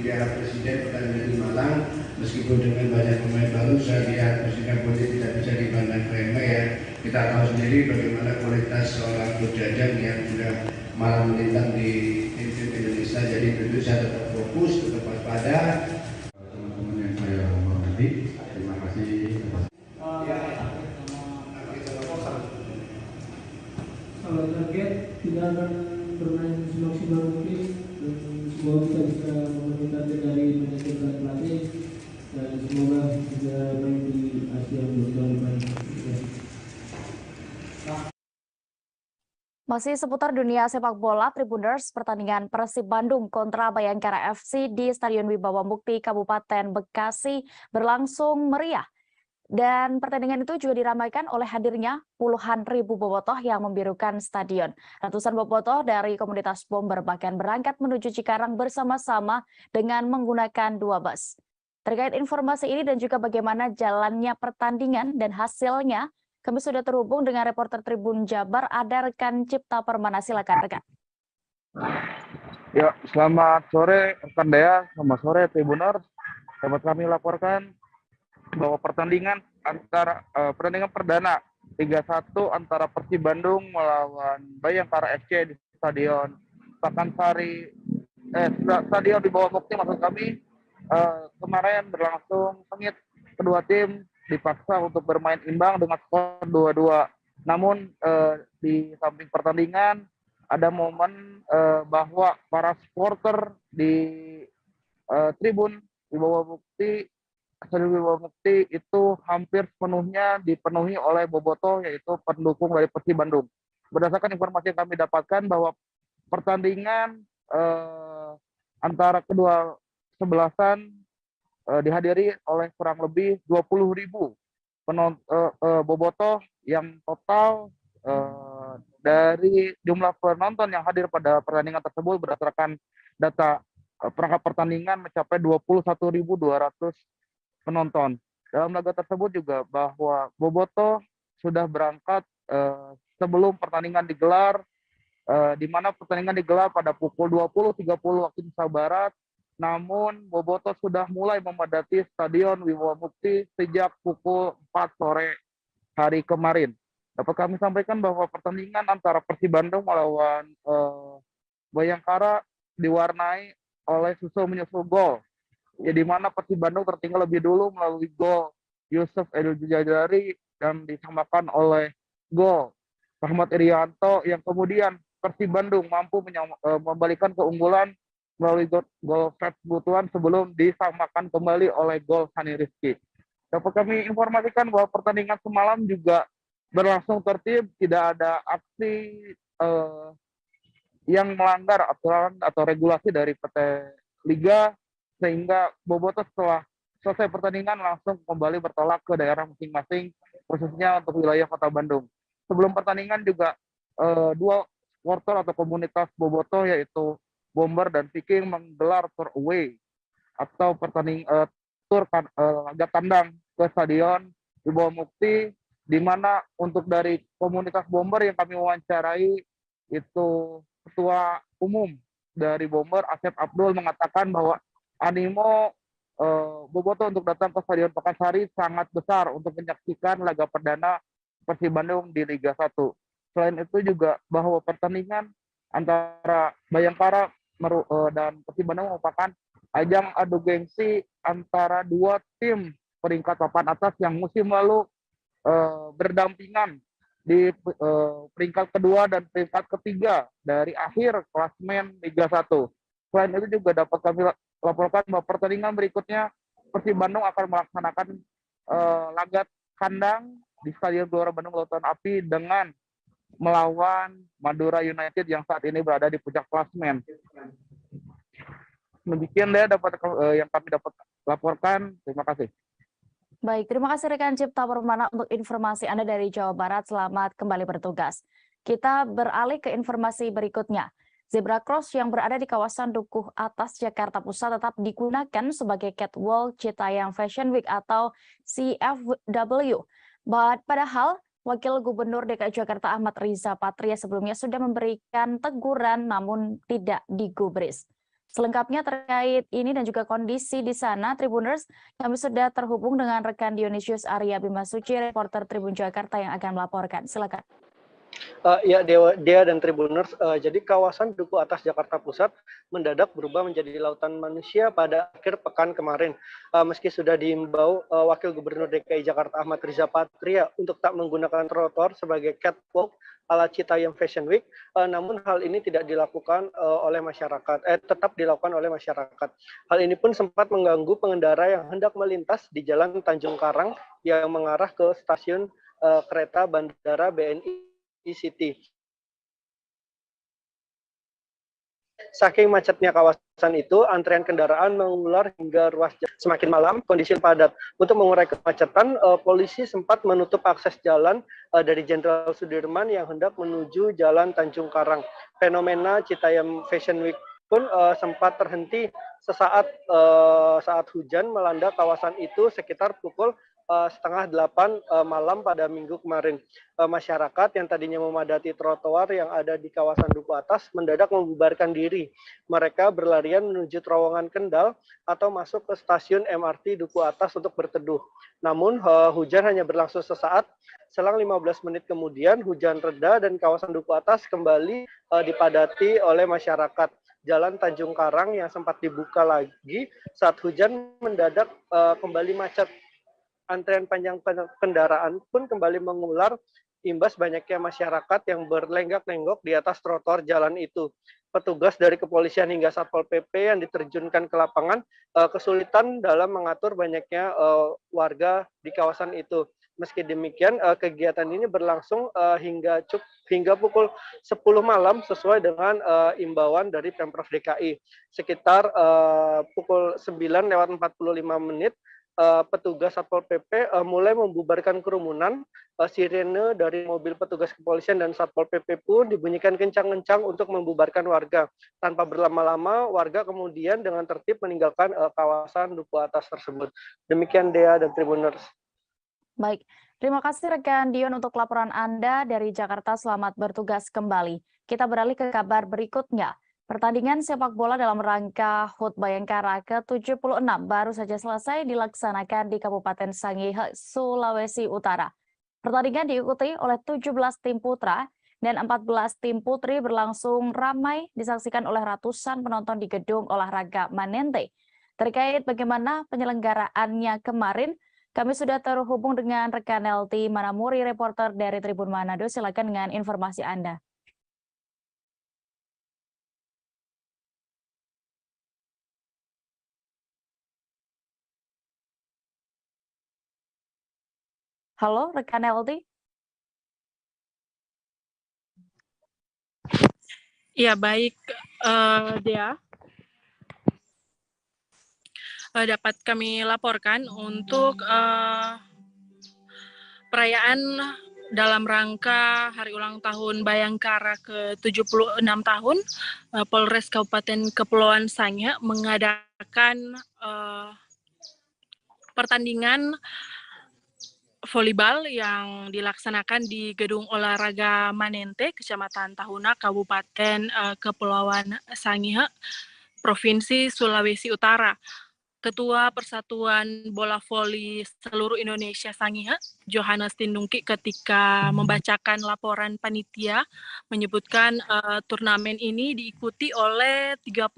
Piala Presiden pertandingan di Malang, meskipun dengan banyak pemain baru, saya lihat Persikabo tidak bisa dipandang remeh ya. Kita tahu sendiri bagaimana kualitas seorang Coach Jajang yang sudah malang melintang di tim Indonesia. Jadi tentu saya tetap fokus, tetap waspada. Teman-teman yang saya hormati, terima kasih. Kalau target tidak akan bermain semaksimal mungkin dan semoga kita bisa memenuhi target dari manajemen dan pelatih dan semoga bisa main di Asia tahun depan. Masih seputar dunia sepak bola, Tribuners, pertandingan Persib Bandung kontra Bayangkara FC di Stadion Wibawa Mukti, Kabupaten Bekasi berlangsung meriah. Dan pertandingan itu juga diramaikan oleh hadirnya puluhan ribu bobotoh yang membirukan stadion. Ratusan bobotoh dari komunitas Bomber bahkan berangkat menuju Cikarang bersama-sama dengan menggunakan 2 bus. Terkait informasi ini dan juga bagaimana jalannya pertandingan dan hasilnya, kami sudah terhubung dengan reporter Tribun Jabar, ada rekan Cipta Permana. Silakan rekan. Ya, selamat sore rekan Dea, selamat sore Tribuners. Dapat kami laporkan bahwa pertandingan perdana 3-1 antara Persib Bandung melawan Bayangkara FC di Stadion Pakansari, Stadion Wibawa Mukti maksud kami, kemarin berlangsung sengit. Kedua tim dipaksa untuk bermain imbang dengan skor 2-2. Namun di samping pertandingan ada momen bahwa para supporter di tribun Wibawa Mukti itu hampir sepenuhnya dipenuhi oleh bobotoh, yaitu pendukung dari Persib Bandung. Berdasarkan informasi yang kami dapatkan bahwa pertandingan antara kedua sebelasan dihadiri oleh kurang lebih 20.000 bobotoh yang total dari jumlah penonton yang hadir pada pertandingan tersebut berdasarkan data perangkat pertandingan mencapai 21.200 penonton. Dalam laga tersebut juga bahwa bobotoh sudah berangkat sebelum pertandingan digelar, di mana pertandingan digelar pada pukul 20.30 waktu Indonesia Barat. Namun bobotoh sudah mulai memadati Stadion Wibawa Mukti sejak pukul 4 sore hari kemarin. Dapat kami sampaikan bahwa pertandingan antara Persib Bandung melawan Bayangkara diwarnai oleh susul menyusul gol. Ya, di mana Persib Bandung tertinggal lebih dulu melalui gol Yusuf Edul Jajari dan disamakan oleh gol Rahmat Irianto, yang kemudian Persib Bandung mampu membalikan keunggulan melalui gol Fred Butuan sebelum disamakan kembali oleh gol Hani Rizky. Dapat kami informasikan bahwa pertandingan semalam juga berlangsung tertib, tidak ada aksi yang melanggar aturan atau regulasi dari PT Liga, sehingga bobotoh setelah selesai pertandingan langsung kembali bertolak ke daerah masing-masing, khususnya untuk wilayah Kota Bandung. Sebelum pertandingan juga dua supporter atau komunitas bobotoh yaitu Bomber dan Viking menggelar tour away atau tour laga tandang ke Stadion Wibawa Mukti, di mana untuk dari komunitas Bomber yang kami wawancarai itu Ketua Umum dari Bomber Asep Abdul mengatakan bahwa animo bobotoh untuk datang ke Stadion Pakansari sangat besar untuk menyaksikan laga perdana Persib Bandung di Liga 1. Selain itu juga bahwa pertandingan antara Bayangkara dan Persib Bandung merupakan ajang adu gengsi antara dua tim peringkat papan atas yang musim lalu berdampingan di peringkat kedua dan peringkat ketiga dari akhir klasmen Liga 1. Selain itu juga dapat kami laporkan bahwa pertandingan berikutnya Persib Bandung akan melaksanakan laga kandang di Stadion Gelora Bandung Lautan Api dengan melawan Madura United yang saat ini berada di puncak klasmen. Demikian yang kami dapat laporkan. Terima kasih. Baik, terima kasih rekan Cipta Permana untuk informasi Anda dari Jawa Barat. Selamat kembali bertugas. Kita beralih ke informasi berikutnya. Zebra cross yang berada di kawasan Dukuh Atas, Jakarta Pusat tetap digunakan sebagai catwalk Citayam Fashion Week atau CFW. Padahal Wakil Gubernur DKI Jakarta Ahmad Riza Patria sebelumnya sudah memberikan teguran namun tidak digubris. Selengkapnya terkait ini dan juga kondisi di sana, Tribuners, kami sudah terhubung dengan rekan Dionysius Arya Bimasuci, reporter Tribun Jakarta yang akan melaporkan. Silakan. Ya, Dea dan Tribuners, jadi kawasan Dukuh Atas Jakarta Pusat mendadak berubah menjadi lautan manusia pada akhir pekan kemarin. Meski sudah diimbau Wakil Gubernur DKI Jakarta Ahmad Riza Patria untuk tak menggunakan trotoar sebagai catwalk ala Citayam Fashion Week, namun hal ini tidak dilakukan oleh masyarakat, tetap dilakukan oleh masyarakat. Hal ini pun sempat mengganggu pengendara yang hendak melintas di Jalan Tanjung Karang yang mengarah ke stasiun kereta Bandara BNI City. Saking macetnya kawasan itu, antrean kendaraan mengular hingga ruas jalan. Semakin malam, kondisi padat. Untuk mengurai kemacetan, polisi sempat menutup akses jalan dari Jenderal Sudirman yang hendak menuju Jalan Tanjung Karang. Fenomena Citayam Fashion Week pun sempat terhenti sesaat saat hujan melanda kawasan itu sekitar pukul 7:30 malam pada Minggu kemarin. Masyarakat yang tadinya memadati trotoar yang ada di kawasan Dukuh Atas mendadak membubarkan diri. Mereka berlarian menuju terowongan Kendal atau masuk ke stasiun MRT Dukuh Atas untuk berteduh. Namun hujan hanya berlangsung sesaat. Selang 15 menit kemudian hujan reda dan kawasan Dukuh Atas kembali dipadati oleh masyarakat. Jalan Tanjung Karang yang sempat dibuka lagi saat hujan mendadak kembali macet. Antrean panjang kendaraan pun kembali mengular imbas banyaknya masyarakat yang berlenggak-lenggok di atas trotoar jalan itu. Petugas dari kepolisian hingga Satpol PP yang diterjunkan ke lapangan kesulitan dalam mengatur banyaknya warga di kawasan itu. Meski demikian, kegiatan ini berlangsung hingga pukul 10 malam sesuai dengan imbauan dari Pemprov DKI. Sekitar pukul 9:45 petugas Satpol PP mulai membubarkan kerumunan. Sirene dari mobil petugas kepolisian dan Satpol PP pun dibunyikan kencang-kencang untuk membubarkan warga. Tanpa berlama-lama, warga kemudian dengan tertib meninggalkan kawasan Dukuh Atas tersebut. Demikian Dea dan Tribuners. Baik, terima kasih rekan Dion untuk laporan Anda dari Jakarta. Selamat bertugas kembali. Kita beralih ke kabar berikutnya. Pertandingan sepak bola dalam rangka HUT Bayangkara ke-76 baru saja selesai dilaksanakan di Kabupaten Sangihe, Sulawesi Utara. Pertandingan diikuti oleh 17 tim putra dan 14 tim putri berlangsung ramai disaksikan oleh ratusan penonton di gedung olahraga Manente. Terkait bagaimana penyelenggaraannya kemarin, kami sudah terhubung dengan rekan LT Manamuri, reporter dari Tribun Manado. Silakan dengan informasi Anda. Halo, rekan LT. Ya, baik, Dea. Dapat kami laporkan untuk perayaan dalam rangka Hari Ulang Tahun Bayangkara ke-76 tahun, Polres Kabupaten Kepulauan Sangihe mengadakan pertandingan volleyball yang dilaksanakan di Gedung Olahraga Manente, Kecamatan Tahuna, Kabupaten Kepulauan Sangihe, Provinsi Sulawesi Utara. Ketua Persatuan Bola Voli Seluruh Indonesia Sangihe, Johannes Tindungki, ketika membacakan laporan panitia, menyebutkan turnamen ini diikuti oleh 31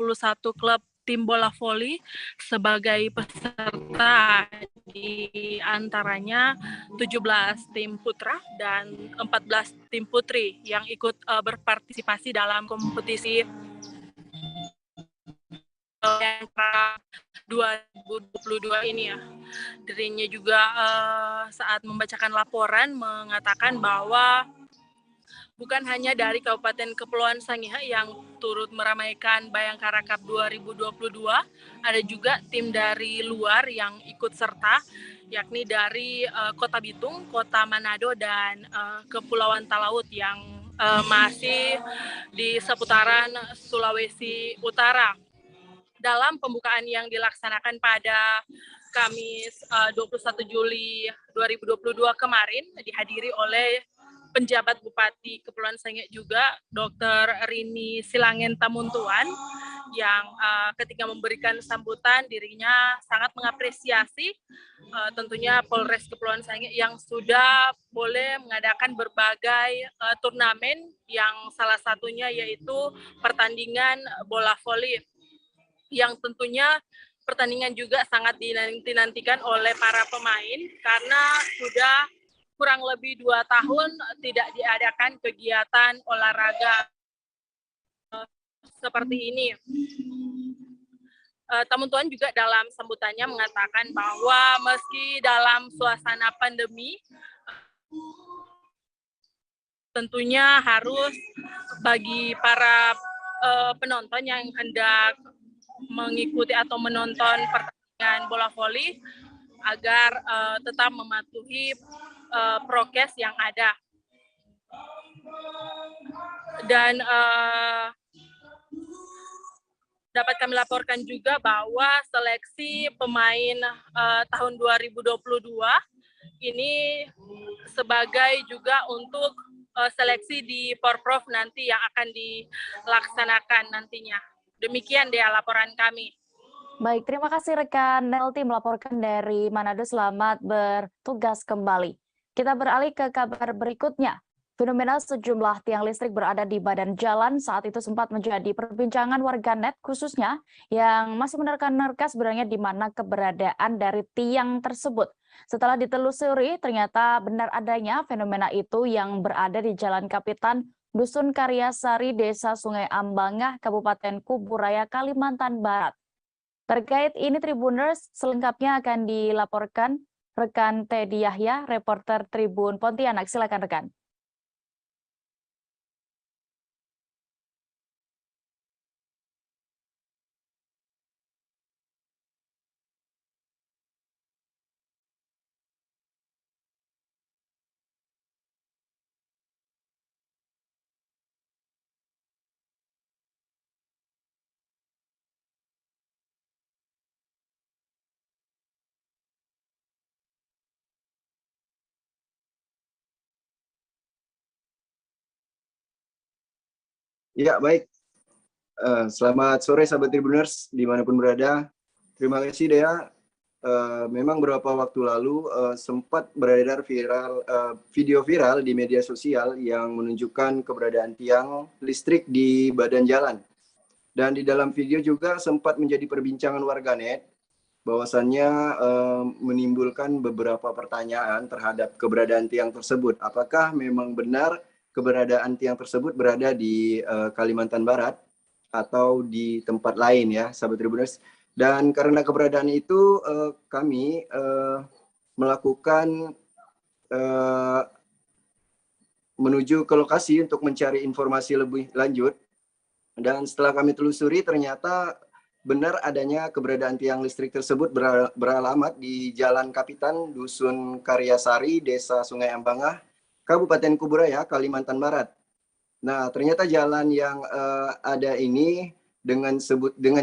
klub tim bola voli sebagai peserta, di antaranya 17 tim putra dan 14 tim putri yang ikut berpartisipasi dalam kompetisi 2022 ini ya. Dirinya juga saat membacakan laporan mengatakan bahwa bukan hanya dari Kabupaten Kepulauan Sangihe yang turut meramaikan Bayangkara Cup 2022, ada juga tim dari luar yang ikut serta, yakni dari Kota Bitung, Kota Manado, dan Kepulauan Talaut yang masih di seputaran Sulawesi Utara. Dalam pembukaan yang dilaksanakan pada Kamis 21 Juli 2022 kemarin, dihadiri oleh penjabat Bupati Kepulauan Sangihe juga, Dr. Rini Silangen Tamuntuan, yang ketika memberikan sambutan dirinya sangat mengapresiasi tentunya Polres Kepulauan Sangihe yang sudah boleh mengadakan berbagai turnamen, yang salah satunya yaitu pertandingan bola voli, yang tentunya pertandingan juga sangat dinantikan oleh para pemain karena sudah kurang lebih 2 tahun tidak diadakan kegiatan olahraga seperti ini. Tamuntuan juga dalam sambutannya mengatakan bahwa meski dalam suasana pandemi, tentunya harus bagi para penonton yang hendak mengikuti atau menonton pertandingan bola voli agar tetap mematuhi prokes yang ada. Dan dapat kami laporkan juga bahwa seleksi pemain tahun 2022 ini sebagai juga untuk seleksi di Porprov nanti yang akan dilaksanakan nantinya. Demikian dia laporan kami. Baik, terima kasih rekan Nelti melaporkan dari Manado. Selamat bertugas kembali. Kita beralih ke kabar berikutnya. Fenomena sejumlah tiang listrik berada di badan jalan saat itu sempat menjadi perbincangan warganet, khususnya yang masih menerka-nerka sebenarnya di mana keberadaan dari tiang tersebut. Setelah ditelusuri, ternyata benar adanya fenomena itu yang berada di Jalan Kapitan, Dusun Karyasari, Desa Sungai Ambangah, Kabupaten Kuburaya, Kalimantan Barat. Terkait ini Tribuners, selengkapnya akan dilaporkan rekan Teddy Yahya, reporter Tribun Pontianak. Silakan rekan. Ya, baik. Selamat sore sahabat Tribuners dimanapun berada. Terima kasih Dea. Memang beberapa waktu lalu sempat beredar video viral di media sosial yang menunjukkan keberadaan tiang listrik di badan jalan. Dan di dalam video juga sempat menjadi perbincangan warganet, bahwasannya menimbulkan beberapa pertanyaan terhadap keberadaan tiang tersebut. Apakah memang benar keberadaan tiang tersebut berada di Kalimantan Barat atau di tempat lain ya, sahabat Tribuners. Dan karena keberadaan itu kami melakukan menuju ke lokasi untuk mencari informasi lebih lanjut. Dan setelah kami telusuri ternyata benar adanya keberadaan tiang listrik tersebut beralamat di Jalan Kapitan, Dusun Karyasari, Desa Sungai Ambangah, Kabupaten Kuburaya, Kalimantan Barat. Nah, ternyata jalan yang ada ini dengan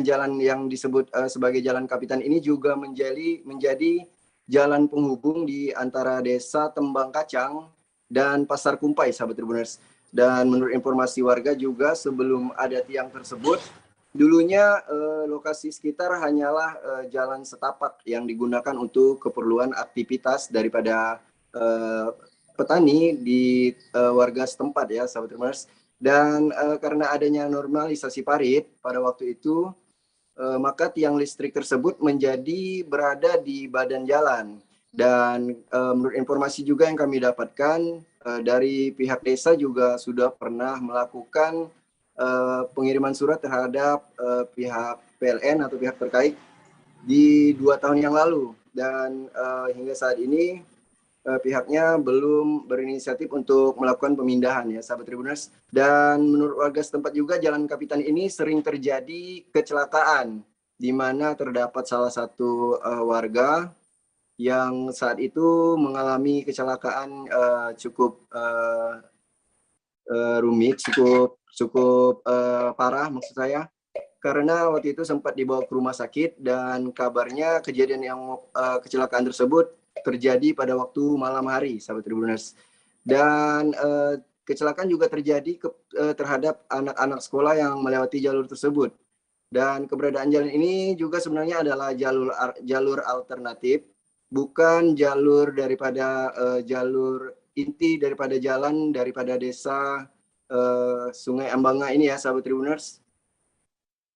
jalan yang disebut sebagai Jalan Kapitan ini juga menjadi jalan penghubung di antara Desa Tembang Kacang dan Pasar Kumpai, sahabat Tribuners. Dan menurut informasi warga juga sebelum ada tiang tersebut, dulunya lokasi sekitar hanyalah jalan setapak yang digunakan untuk keperluan aktivitas daripada petani di warga setempat ya, sahabat Tribuners. Dan karena adanya normalisasi parit pada waktu itu, maka tiang listrik tersebut menjadi berada di badan jalan. Dan menurut informasi juga yang kami dapatkan dari pihak desa juga sudah pernah melakukan pengiriman surat terhadap pihak PLN atau pihak terkait di 2 tahun yang lalu. Dan hingga saat ini pihaknya belum berinisiatif untuk melakukan pemindahan ya sahabat Tribuners. Dan menurut warga setempat juga Jalan Kapitan ini sering terjadi kecelakaan di mana terdapat salah satu warga yang saat itu mengalami kecelakaan cukup rumit, cukup parah maksud saya. Karena waktu itu sempat dibawa ke rumah sakit dan kabarnya kejadian yang kecelakaan tersebut terjadi pada waktu malam hari, sahabat Tribuners. Dan kecelakaan juga terjadi terhadap anak-anak sekolah yang melewati jalur tersebut. Dan keberadaan jalan ini juga sebenarnya adalah jalur alternatif, bukan jalur daripada jalur inti daripada jalan daripada desa Sungai Ambanga ini ya, sahabat Tribuners.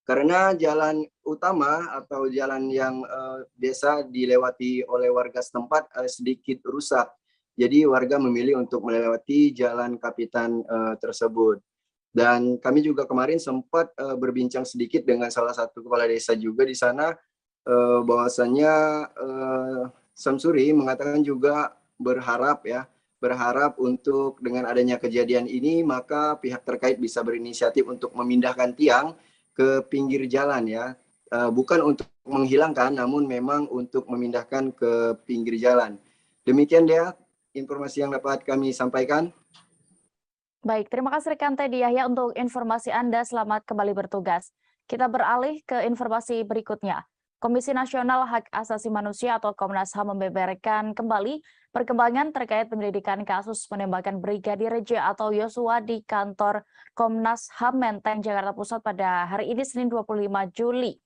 Karena jalan utama atau jalan yang biasa dilewati oleh warga setempat sedikit rusak. Jadi warga memilih untuk melewati Jalan Kapitan tersebut. Dan kami juga kemarin sempat berbincang sedikit dengan salah satu kepala desa juga di sana, bahwasannya Samsuri mengatakan juga berharap untuk dengan adanya kejadian ini maka pihak terkait bisa berinisiatif untuk memindahkan tiang ke pinggir jalan ya, bukan untuk menghilangkan, namun memang untuk memindahkan ke pinggir jalan. Demikian dia informasi yang dapat kami sampaikan. Baik, terima kasih rekan Teddy Yahya untuk informasi Anda. Selamat kembali bertugas. Kita beralih ke informasi berikutnya. Komisi Nasional Hak Asasi Manusia atau Komnas HAM membeberkan kembali perkembangan terkait penyelidikan kasus penembakan Brigadir J atau Yosua di kantor Komnas HAM Menteng, Jakarta Pusat pada hari ini Senin 25 Juli.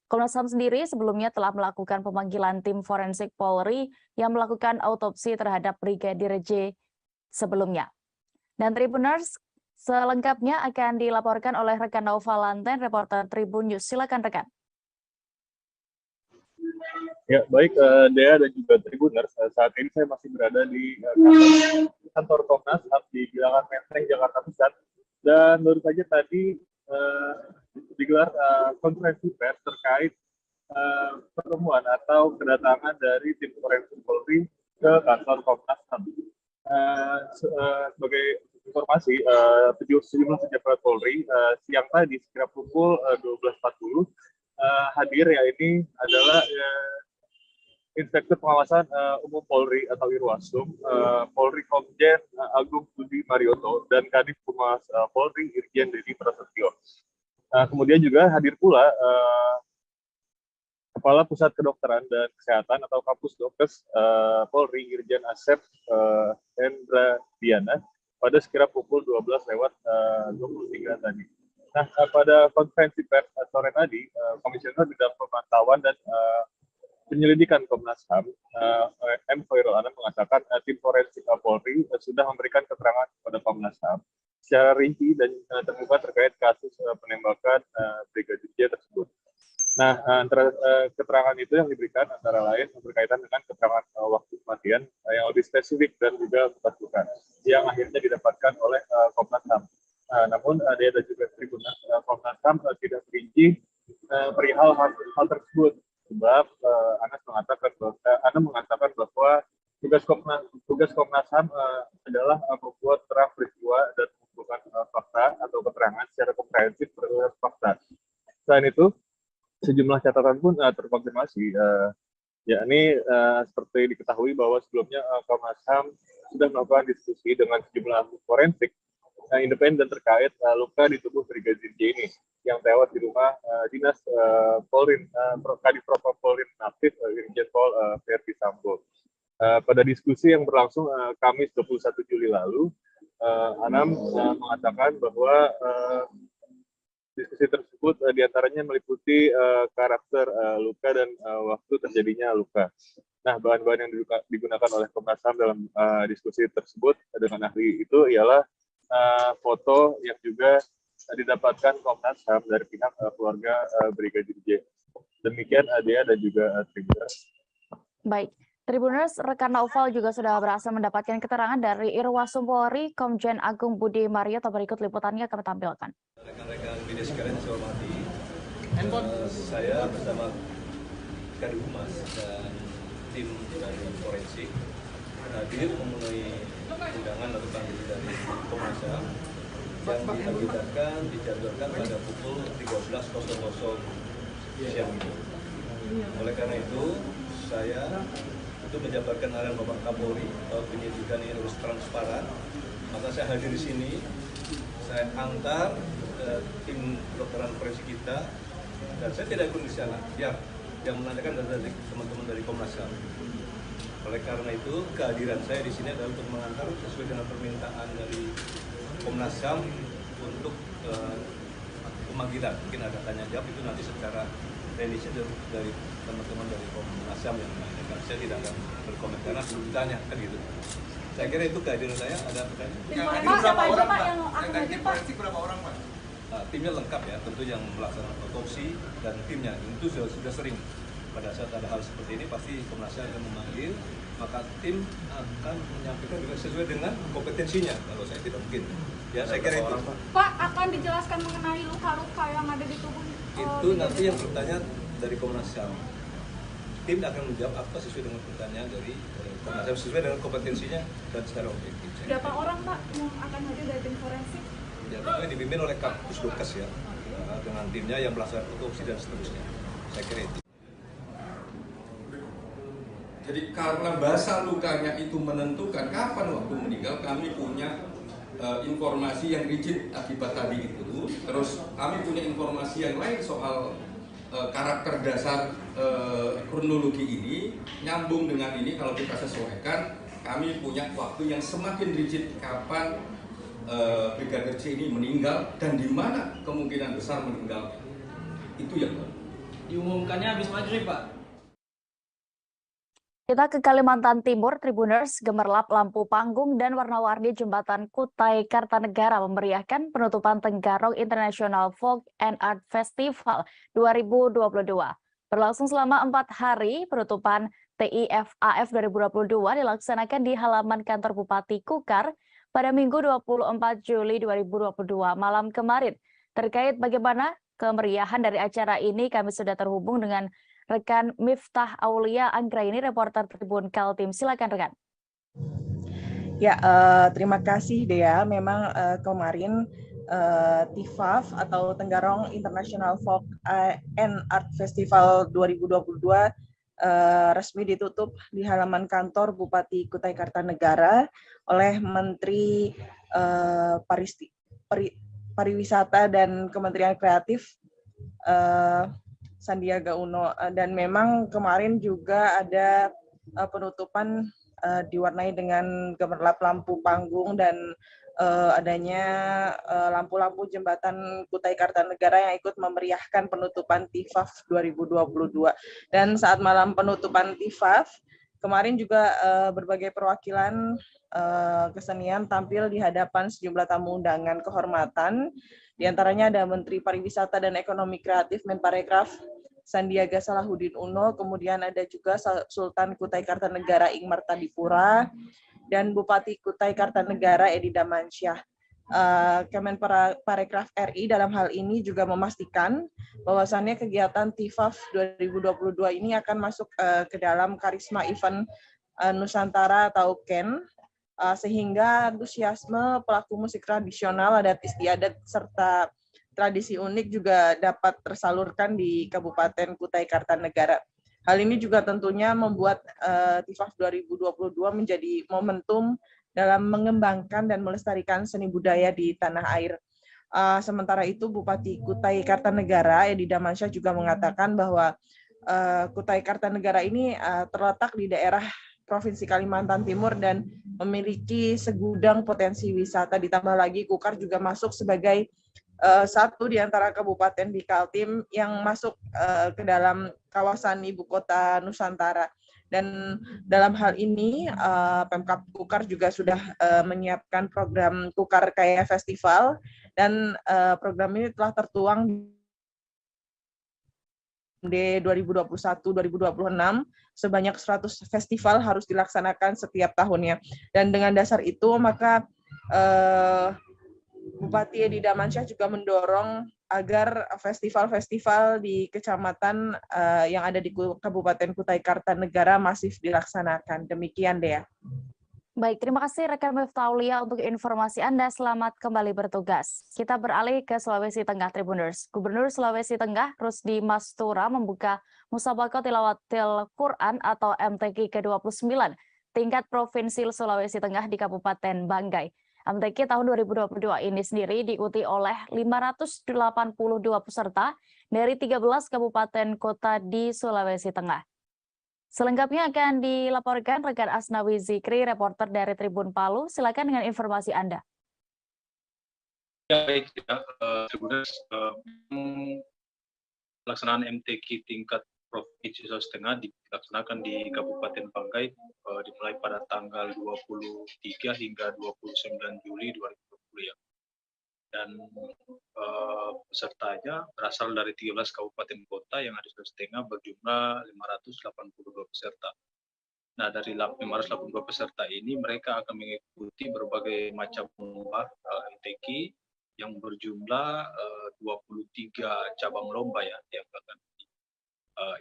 Komnas HAM sendiri sebelumnya telah melakukan pemanggilan tim forensik Polri yang melakukan autopsi terhadap Brigadir J sebelumnya. Dan Tribuners, selengkapnya akan dilaporkan oleh rekan Nova Lanten, reporter Tribun News. Silakan rekan. Ya, baik Dea dan juga Tribuners, saat ini saya masih berada di kantor Komnas HAM di Bilangan Menteng, Jakarta Pusat. Dan baru saja tadi digelar konferensi pers terkait pertemuan atau kedatangan dari tim forensik Polri ke kantor Komnas HAM. Sebagai informasi, sejumlah pejabat Polri siang tadi sekira pukul 12.40 hadir, ya ini adalah Inspektur Pengawasan Umum Polri atau Irwasum, Polri Komjen Agung Budi Marioto, dan Kadif Humas Polri Irjen Dedi Prasetyo. Kemudian juga hadir pula Kepala Pusat Kedokteran dan Kesehatan atau Kapusdokes Polri Irjen Asep Hendra Diana pada sekira pukul 12.23 tadi. Nah, pada konferensi pers sore tadi, Komisioner Bidang Pemantauan dan Penyelidikan Komnas HAM, M. Khairul Anam mengatakan tim forensik Polri sudah memberikan keterangan kepada Komnas HAM secara rinci dan terbuka terkait kasus penembakan Brigadir J tersebut. Nah, antara keterangan itu yang diberikan antara lain berkaitan dengan keterangan waktu kematian yang lebih spesifik dan juga bekas luka yang akhirnya didapatkan oleh Komnas HAM. Namun dia dan juga Tribuners, Komnas HAM tidak perinci perihal hal tersebut, sebab Ana mengatakan bahwa tugas Komnas HAM adalah membuat terang peristiwa dan mengumpulkan fakta atau keterangan secara komprehensif berdasarkan fakta. Selain itu, sejumlah catatan pun terkonfirmasi, yakni seperti diketahui bahwa sebelumnya Komnas HAM sudah melakukan diskusi dengan sejumlah ahli forensik independen terkait luka di tubuh Brigadir J ini yang tewas di rumah dinas Polri, Kadif Propam Polri Aktif Irjen Pol Verdi Sambo. Pada diskusi yang berlangsung Kamis 21 Juli lalu, Anam mengatakan bahwa diskusi tersebut diantaranya meliputi karakter luka dan waktu terjadinya luka. Nah, bahan-bahan yang digunakan oleh Komnas HAM dalam diskusi tersebut dengan ahli itu ialah foto yang juga didapatkan Komnas HAM dari pihak keluarga Brigadir J. Demikian Dea dan juga Tribuners. Baik, Tribuners, rekan Naufal juga sudah berhasil mendapatkan keterangan dari Irwasum Polri, Komjen Agung Budi Marioto. Berikut liputannya kami tampilkan. Rekan-rekan media sekalian saya hormati, saya bersama Kadhumas dan tim dari forensik hadir memenuhi undangan atau panggilan dari Komnas HAM yang diagendakan dijadwalkan pada pukul 13.00 siang ini. Oleh karena itu, saya untuk menjabarkan arahan Bapak Kapolri bahwa penyidikan ini harus transparan, maka saya hadir di sini. Saya antar tim kedokteran forensik kita, dan saya tidak ikut di sana. Ya, yang menanyakan dari teman-teman dari Komnas HAM. Oleh karena itu, kehadiran saya di sini adalah untuk mengantar sesuai dengan permintaan dari Komnas HAM untuk pemanggilan. Mungkin ada tanya jawab itu nanti secara teknisnya dari teman-teman dari Komnas HAM yang menanyakan. Saya tidak akan berkomentar karena belum ditanya kan gitu. Saya kira itu kehadiran saya. Ada pertanyaan? Berapa orang Pak yang akan hadir Pak? Berapa orang Pak? Timnya lengkap ya, tentu yang melaksanakan otopsi dan timnya itu sudah sering pada saat ada hal seperti ini pasti Komnas HAM akan memanggil, maka tim akan menyampaikan juga sesuai dengan kompetensinya. Kalau saya tidak mungkin, ya saya kira itu. Pak, akan dijelaskan mengenai luka-luka yang ada di tubuh? Itu nanti yang bertanya dari Komnas HAM. Tim akan menjawab apa sesuai dengan pertanyaan dari Komnas HAM sesuai dengan kompetensinya dan secara objektif. Berapa orang Pak yang akan hadir dari tim forensik? Ya, tentunya dipimpin oleh Kapus Dokes ya, dengan timnya yang melaksanakan otopsi dan seterusnya. Saya kira itu. Jadi karena bahasa lukanya itu menentukan kapan waktu meninggal, kami punya informasi yang rigid akibat tadi itu. Terus kami punya informasi yang lain soal karakter dasar kronologi ini, nyambung dengan ini kalau kita sesuaikan, kami punya waktu yang semakin rigid kapan Brigadir J ini meninggal dan di mana kemungkinan besar meninggal. Itu yang diumumkannya habis maghrib Pak. Kita ke Kalimantan Timur, Tribuners, gemerlap lampu panggung dan warna-warni jembatan Kutai Kartanegara memeriahkan penutupan Tenggarong International Folk and Art Festival 2022. Berlangsung selama 4 hari, penutupan TIFAF 2022 dilaksanakan di halaman kantor Bupati Kukar pada Minggu 24 Juli 2022 malam kemarin. Terkait bagaimana kemeriahan dari acara ini, kami sudah terhubung dengan rekan Miftah Aulia Anggraini, reporter Tribun Kaltim. Silakan rekan. Ya, terima kasih Dea. Memang kemarin TIFAF atau Tenggarong International Folk and Art Festival 2022 resmi ditutup di halaman kantor Bupati Kutai Kartanegara oleh Menteri Pariwisata dan Kementerian Kreatif Sandiaga Uno. Dan memang kemarin juga ada penutupan diwarnai dengan gemerlap lampu panggung dan adanya lampu-lampu jembatan Kutai Kartanegara yang ikut memeriahkan penutupan TIFAF 2022. Dan saat malam penutupan TIFAF, kemarin juga berbagai perwakilan kesenian tampil di hadapan sejumlah tamu undangan kehormatan. Di antaranya ada Menteri Pariwisata dan Ekonomi Kreatif Menparekraf Sandiaga Salahuddin Uno, kemudian ada juga Sultan Kutai Kartanegara Ing Martadipura, dan Bupati Kutai Kartanegara Edi Damansyah. Kemenparekraf RI dalam hal ini juga memastikan bahwasannya kegiatan TIFAF 2022 ini akan masuk ke dalam Karisma Event Nusantara atau KEN, sehingga antusiasme pelaku musik tradisional, adat istiadat, serta tradisi unik juga dapat tersalurkan di Kabupaten Kutai Kartanegara. Hal ini juga tentunya membuat TIFAF 2022 menjadi momentum dalam mengembangkan dan melestarikan seni budaya di tanah air. Sementara itu, Bupati Kutai Kartanegara Edi Damansyah juga mengatakan bahwa Kutai Kartanegara ini terletak di daerah Provinsi Kalimantan Timur dan memiliki segudang potensi wisata. Ditambah lagi Kukar juga masuk sebagai satu di antara kabupaten di Kaltim yang masuk ke dalam kawasan ibu kota Nusantara. Dan dalam hal ini Pemkab Kukar juga sudah menyiapkan program Kukar Kaya Festival Dan program ini telah tertuang di 2021-2026 sebanyak 100 festival harus dilaksanakan setiap tahunnya. Dan dengan dasar itu maka Bupati Edi Damansyah juga mendorong agar festival-festival di kecamatan yang ada di Kabupaten Kutai Kartanegara masif dilaksanakan. Demikian, Dea. Baik, terima kasih rekan Miftah Aulia untuk informasi Anda. Selamat kembali bertugas. Kita beralih ke Sulawesi Tengah, Tribuners. Gubernur Sulawesi Tengah, Rusdi Mastura, membuka Musabaqah Tilawatil Quran atau MTQ ke-29 tingkat Provinsi Sulawesi Tengah di Kabupaten Banggai. MTQ tahun 2022 ini sendiri diikuti oleh 582 peserta dari 13 kabupaten kota di Sulawesi Tengah. Selengkapnya akan dilaporkan rekan Asnawi Zikri, reporter dari Tribun Palu. Silakan dengan informasi Anda. Ya, baik, Tribuners, pelaksanaan MTQ tingkat Provinsi Sulawesi Tengah dilaksanakan di Kabupaten Banggai dimulai pada tanggal 23 hingga 29 Juli 2020 ya. Dan pesertanya berasal dari 13 kabupaten kota yang ada di Sulawesi Tengah berjumlah 582 peserta. Nah, dari 582 peserta ini mereka akan mengikuti berbagai macam lomba MTQ yang berjumlah 23 cabang lomba ya yang akan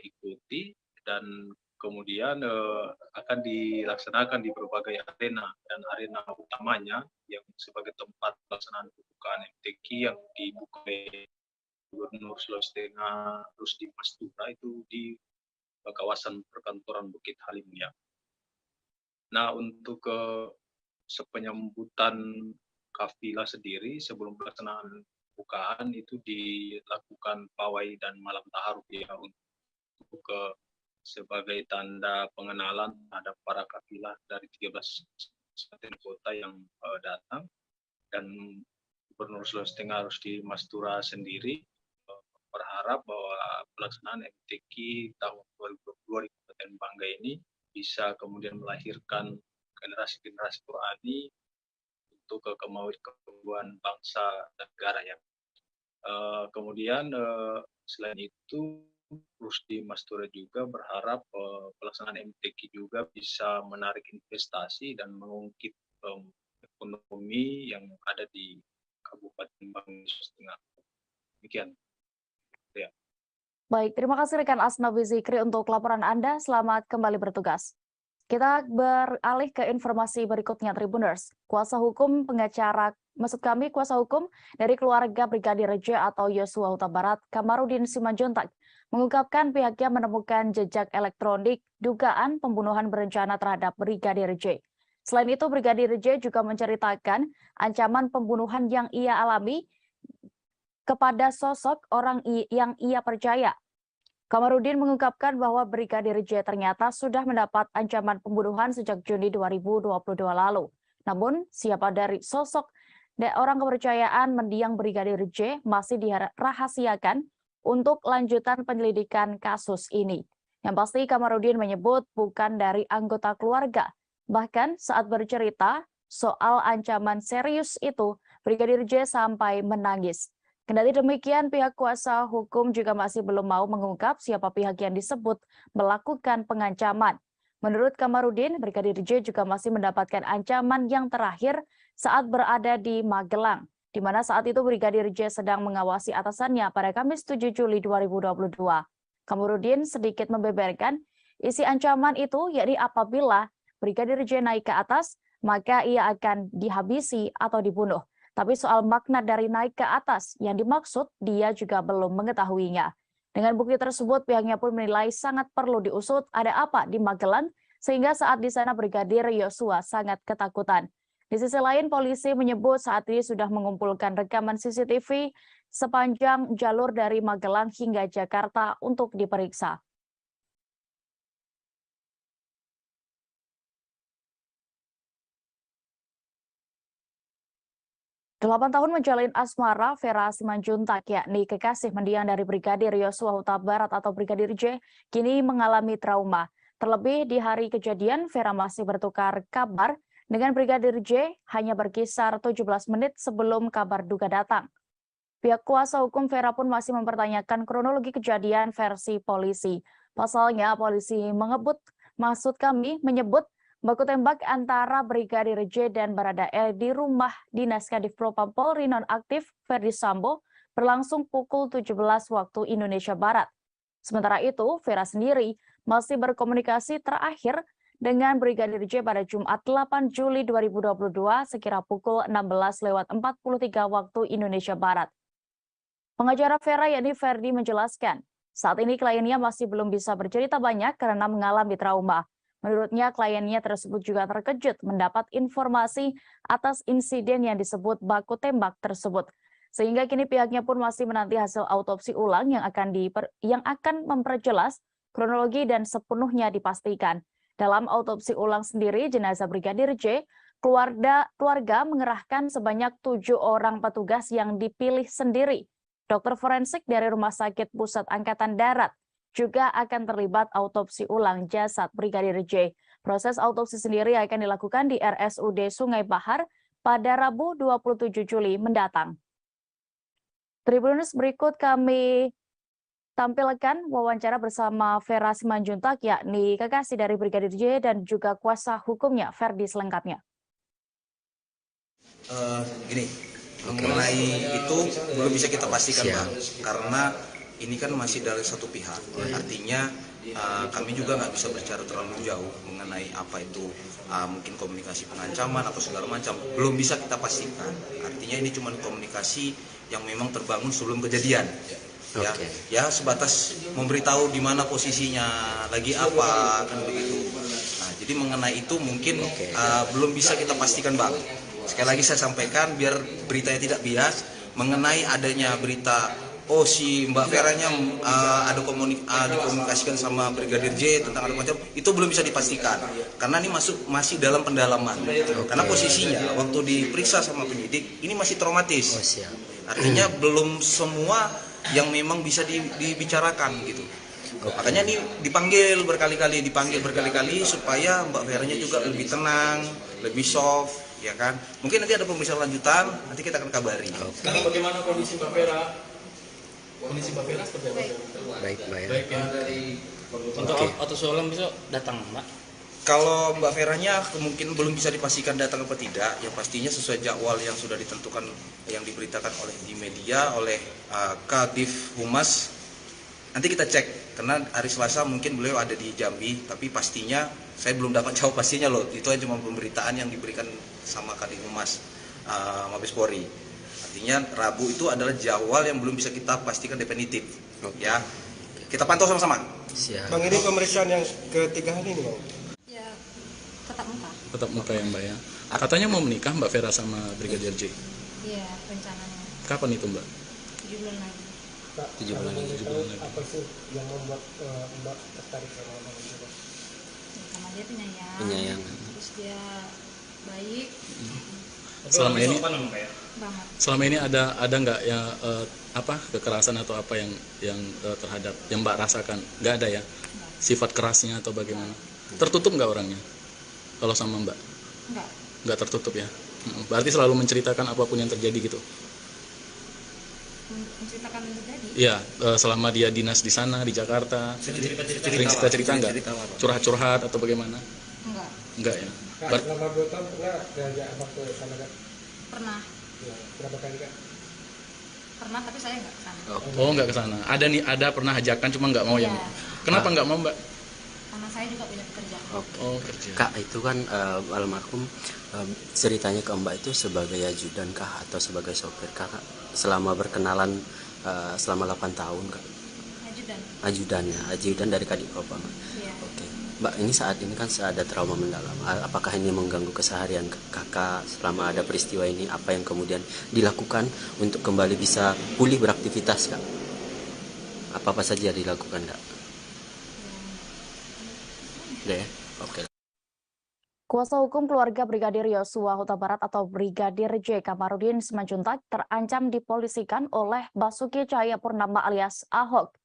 ikuti, dan kemudian akan dilaksanakan di berbagai arena, dan arena utamanya yang sebagai tempat pelaksanaan pembukaan MTQ yang dibuka oleh Gubernur Sulawesi Tengah Rusdi Mastura itu di kawasan perkantoran Bukit Halim ya. Nah, untuk sepenyambutan kafilah sendiri sebelum pelaksanaan pembukaan itu dilakukan pawai dan malam taaruf ya untuk sebagai tanda pengenalan terhadap para kafilah dari 13 kabupaten kota yang datang. Dan Gubernur Sulawesi Tengah Rusdi Mastura sendiri berharap bahwa pelaksanaan MTQ tahun 2022 di Kabupaten Banggai ini bisa kemudian melahirkan generasi-generasi Qurani untuk kemajuan bangsa dan negara ya. Kemudian selain itu Rusdi Mastura juga berharap pelaksanaan MTQ juga bisa menarik investasi dan mengungkit ekonomi yang ada di Kabupaten Banggai Sulawesi Tengah. Demikian. Ya. Baik, terima kasih rekan Asnawi Zikri untuk laporan Anda. Selamat kembali bertugas. Kita beralih ke informasi berikutnya, Tribuners. Kuasa hukum dari keluarga Brigadir J atau Yosua Huta Barat, Kamarudin Simanjuntak, mengungkapkan pihaknya menemukan jejak elektronik dugaan pembunuhan berencana terhadap Brigadir J. Selain itu, Brigadir J juga menceritakan ancaman pembunuhan yang ia alami kepada sosok orang yang ia percaya. Kamarudin mengungkapkan bahwa Brigadir J ternyata sudah mendapat ancaman pembunuhan sejak Juni 2022 lalu. Namun, siapa dari sosok orang kepercayaan mendiang Brigadir J masih dirahasiakan untuk lanjutan penyelidikan kasus ini. Yang pasti Kamarudin menyebut bukan dari anggota keluarga. Bahkan saat bercerita soal ancaman serius itu, Brigadir J sampai menangis. Kendati demikian, pihak kuasa hukum juga masih belum mau mengungkap siapa pihak yang disebut melakukan pengancaman. Menurut Kamarudin, Brigadir J juga masih mendapatkan ancaman yang terakhir saat berada di Magelang, di mana saat itu Brigadir J sedang mengawasi atasannya pada Kamis 7 Juli 2022. Kamarudin sedikit membeberkan isi ancaman itu, yakni apabila Brigadir J naik ke atas, maka ia akan dihabisi atau dibunuh. Tapi soal makna dari naik ke atas yang dimaksud, dia juga belum mengetahuinya. Dengan bukti tersebut, pihaknya pun menilai sangat perlu diusut ada apa di Magelang, sehingga saat di sana Brigadir Yosua sangat ketakutan. Di sisi lain, polisi menyebut saat ini sudah mengumpulkan rekaman CCTV sepanjang jalur dari Magelang hingga Jakarta untuk diperiksa. 8 tahun menjalin asmara, Vera Simanjuntak, yakni kekasih mendiang dari Brigadir Yosua Huta Barat atau Brigadir J, kini mengalami trauma. Terlebih di hari kejadian, Vera masih bertukar kabar dengan Brigadir J hanya berkisar 17 menit sebelum kabar duka datang. Pihak kuasa hukum Vera pun masih mempertanyakan kronologi kejadian versi polisi. Pasalnya, polisi menyebut baku tembak antara Brigadir J dan Baradae di rumah dinas Kadif Propam Polri nonaktif Ferdi Sambo berlangsung pukul 17 waktu Indonesia Barat. Sementara itu, Vera sendiri masih berkomunikasi terakhir dengan Brigadir J pada Jumat 8 Juli 2022 sekira pukul 16:43 waktu Indonesia Barat. Pengacara Vera yakni Ferdi menjelaskan, saat ini kliennya masih belum bisa bercerita banyak karena mengalami trauma. Menurutnya, kliennya tersebut juga terkejut mendapat informasi atas insiden yang disebut baku tembak tersebut. Sehingga kini pihaknya pun masih menanti hasil autopsi ulang yang akan memperjelas kronologi dan sepenuhnya dipastikan. Dalam autopsi ulang sendiri, jenazah Brigadir J, keluarga mengerahkan sebanyak 7 orang petugas yang dipilih sendiri. Dokter forensik dari Rumah Sakit Pusat Angkatan Darat juga akan terlibat autopsi ulang jasad Brigadir J. Proses autopsi sendiri akan dilakukan di RSUD Sungai Bahar pada Rabu 27 Juli mendatang. Tribuners, berikut kami tampilkan wawancara bersama Vera Simanjuntak, yakni kekasih dari Brigadir J dan juga kuasa hukumnya Ferdi selengkapnya. Mengenai itu belum bisa kita pastikan, Bang, karena ini kan masih dari satu pihak. Artinya kami juga nggak bisa bicara terlalu jauh mengenai apa itu mungkin komunikasi pengancaman atau segala macam. Belum bisa kita pastikan. Artinya ini cuma komunikasi yang memang terbangun sebelum kejadian. Ya sebatas memberitahu di mana posisinya, lagi apa, kan begitu. Nah, jadi mengenai itu mungkin belum bisa kita pastikan, Bang. Sekali lagi saya sampaikan biar beritanya tidak bias mengenai adanya berita si Mbak Veranya dikomunikasikan sama Brigadir J tentang ada macam, itu belum bisa dipastikan karena ini masih dalam pendalaman. Karena posisinya waktu diperiksa sama penyidik ini masih traumatis. Artinya belum semua yang memang bisa dibicarakan gitu. Makanya ini dipanggil berkali-kali supaya Mbak Veranya juga lebih tenang, lebih soft, ya kan. Mungkin nanti ada pemeriksaan lanjutan, nanti kita akan kabari. Sekarang bagaimana kondisi Mbak Vera? Kondisi Mbak Vera seperti apa? Baik, Mbak. Baik ya. Untuk autopsi ulang besok datang, Mbak? Kalau Mbak Veranya mungkin belum bisa dipastikan datang apa tidak, yang pastinya sesuai jadwal yang sudah ditentukan, yang diberitakan oleh di media oleh Kadif Humas. Nanti kita cek, karena hari Selasa mungkin beliau ada di Jambi, tapi pastinya saya belum dapat jawab pastinya loh. Itu cuma pemberitaan yang diberikan sama Kadif Humas Mabes Polri. Artinya Rabu itu adalah jadwal yang belum bisa kita pastikan definitif. Ya, kita pantau sama-sama. Bang, ini pemeriksaan yang ketiga hari ini, Bang? Ya, tetap muka. Tetap muka ya, Mbak ya. Katanya mau menikah Mbak Vera sama Brigadir J. Iya, rencananya. Kapan itu, Mbak? 7 bulan lagi. 7 bulan lagi. Apa sih yang membuat Mbak tertarik sama Bang J? Sama dia Penyayang. Terus dia baik. Selama ini ada nggak ya kekerasan atau apa yang terhadap yang Mbak rasakan? Nggak ada ya? Sifat kerasnya atau bagaimana? Tertutup nggak orangnya? Kalau sama Mbak? Nggak tertutup ya? Berarti selalu menceritakan apapun yang terjadi gitu? Menceritakan yang terjadi? Iya, selama dia dinas di sana di Jakarta. Sering cerita nggak? Curhat-curhat atau bagaimana? Enggak ya? Selama 2 tahun pernah diajak Abang ke sana kan? Pernah. Ya, berapa kali kan? Pernah, tapi saya nggak kesana. Oh, nggak kesana. Ada pernah ajakan cuma nggak mau yang. Kenapa nggak mau, Mbak? Karena saya juga punya pekerjaan. Oh, kerja. Kak, itu kan almarhum ceritanya ke Mbak itu sebagai ajudan kah atau sebagai sopir Kak selama berkenalan selama 8 tahun Kak? Ajudan dari Kadif Propam. Iya. Oke. Mbak, ini saat ini kan ada trauma mendalam. Apakah ini mengganggu keseharian Kakak selama ada peristiwa ini? Apa yang kemudian dilakukan untuk kembali bisa pulih beraktivitas, Kak? Apa saja dilakukan, Kak? Udah ya? Oke. Kuasa hukum keluarga Brigadir Yosua Huta Barat atau Brigadir J. Kamarudin Simanjuntak terancam dipolisikan oleh Basuki Cahayapurnama alias Ahok.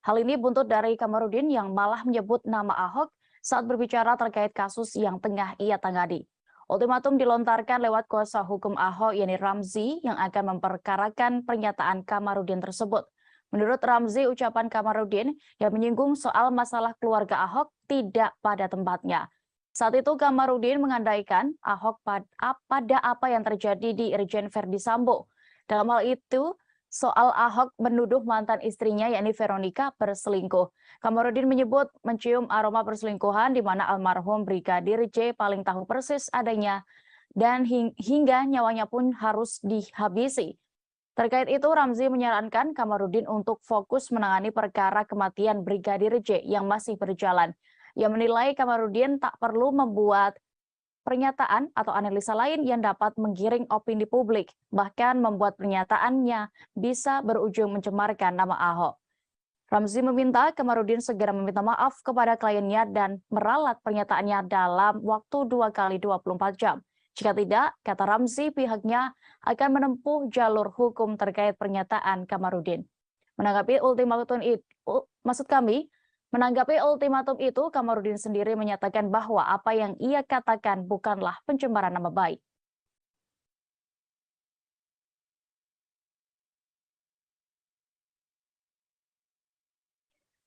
Hal ini buntut dari Kamarudin yang malah menyebut nama Ahok saat berbicara terkait kasus yang tengah ia tangani. Ultimatum dilontarkan lewat kuasa hukum Ahok yakni Ramzi yang akan memperkarakan pernyataan Kamarudin tersebut. Menurut Ramzi, ucapan Kamarudin yang menyinggung soal masalah keluarga Ahok tidak pada tempatnya. Saat itu Kamarudin mengandaikan Ahok pada apa yang terjadi di Irjen Verdi Sambo. Dalam hal itu, soal Ahok menuduh mantan istrinya yakni Veronica berselingkuh. Kamarudin menyebut mencium aroma perselingkuhan di mana almarhum Brigadir J paling tahu persis adanya dan hingga nyawanya pun harus dihabisi. Terkait itu, Ramzi menyarankan Kamarudin untuk fokus menangani perkara kematian Brigadir J yang masih berjalan. Ia menilai Kamarudin tak perlu membuat pernyataan atau analisa lain yang dapat menggiring opini publik, bahkan membuat pernyataannya bisa berujung mencemarkan nama Ahok. Ramzi meminta Kamarudin segera meminta maaf kepada kliennya dan meralat pernyataannya dalam waktu 2 kali 24 jam. Jika tidak, kata Ramzi, pihaknya akan menempuh jalur hukum terkait pernyataan Kamarudin. Menanggapi ultimatum itu, Kamarudin sendiri menyatakan bahwa apa yang ia katakan bukanlah pencemaran nama baik.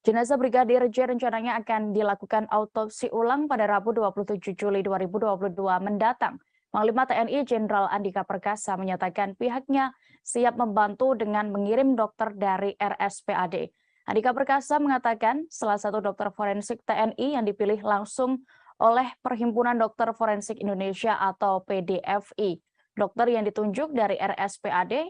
Jenazah Brigadir J rencananya akan dilakukan autopsi ulang pada Rabu 27 Juli 2022 mendatang. Panglima TNI Jenderal Andika Perkasa menyatakan pihaknya siap membantu dengan mengirim dokter dari RSPAD. Andika Perkasa mengatakan salah satu dokter forensik TNI yang dipilih langsung oleh Perhimpunan Dokter Forensik Indonesia atau PDFI. Dokter yang ditunjuk dari RSPAD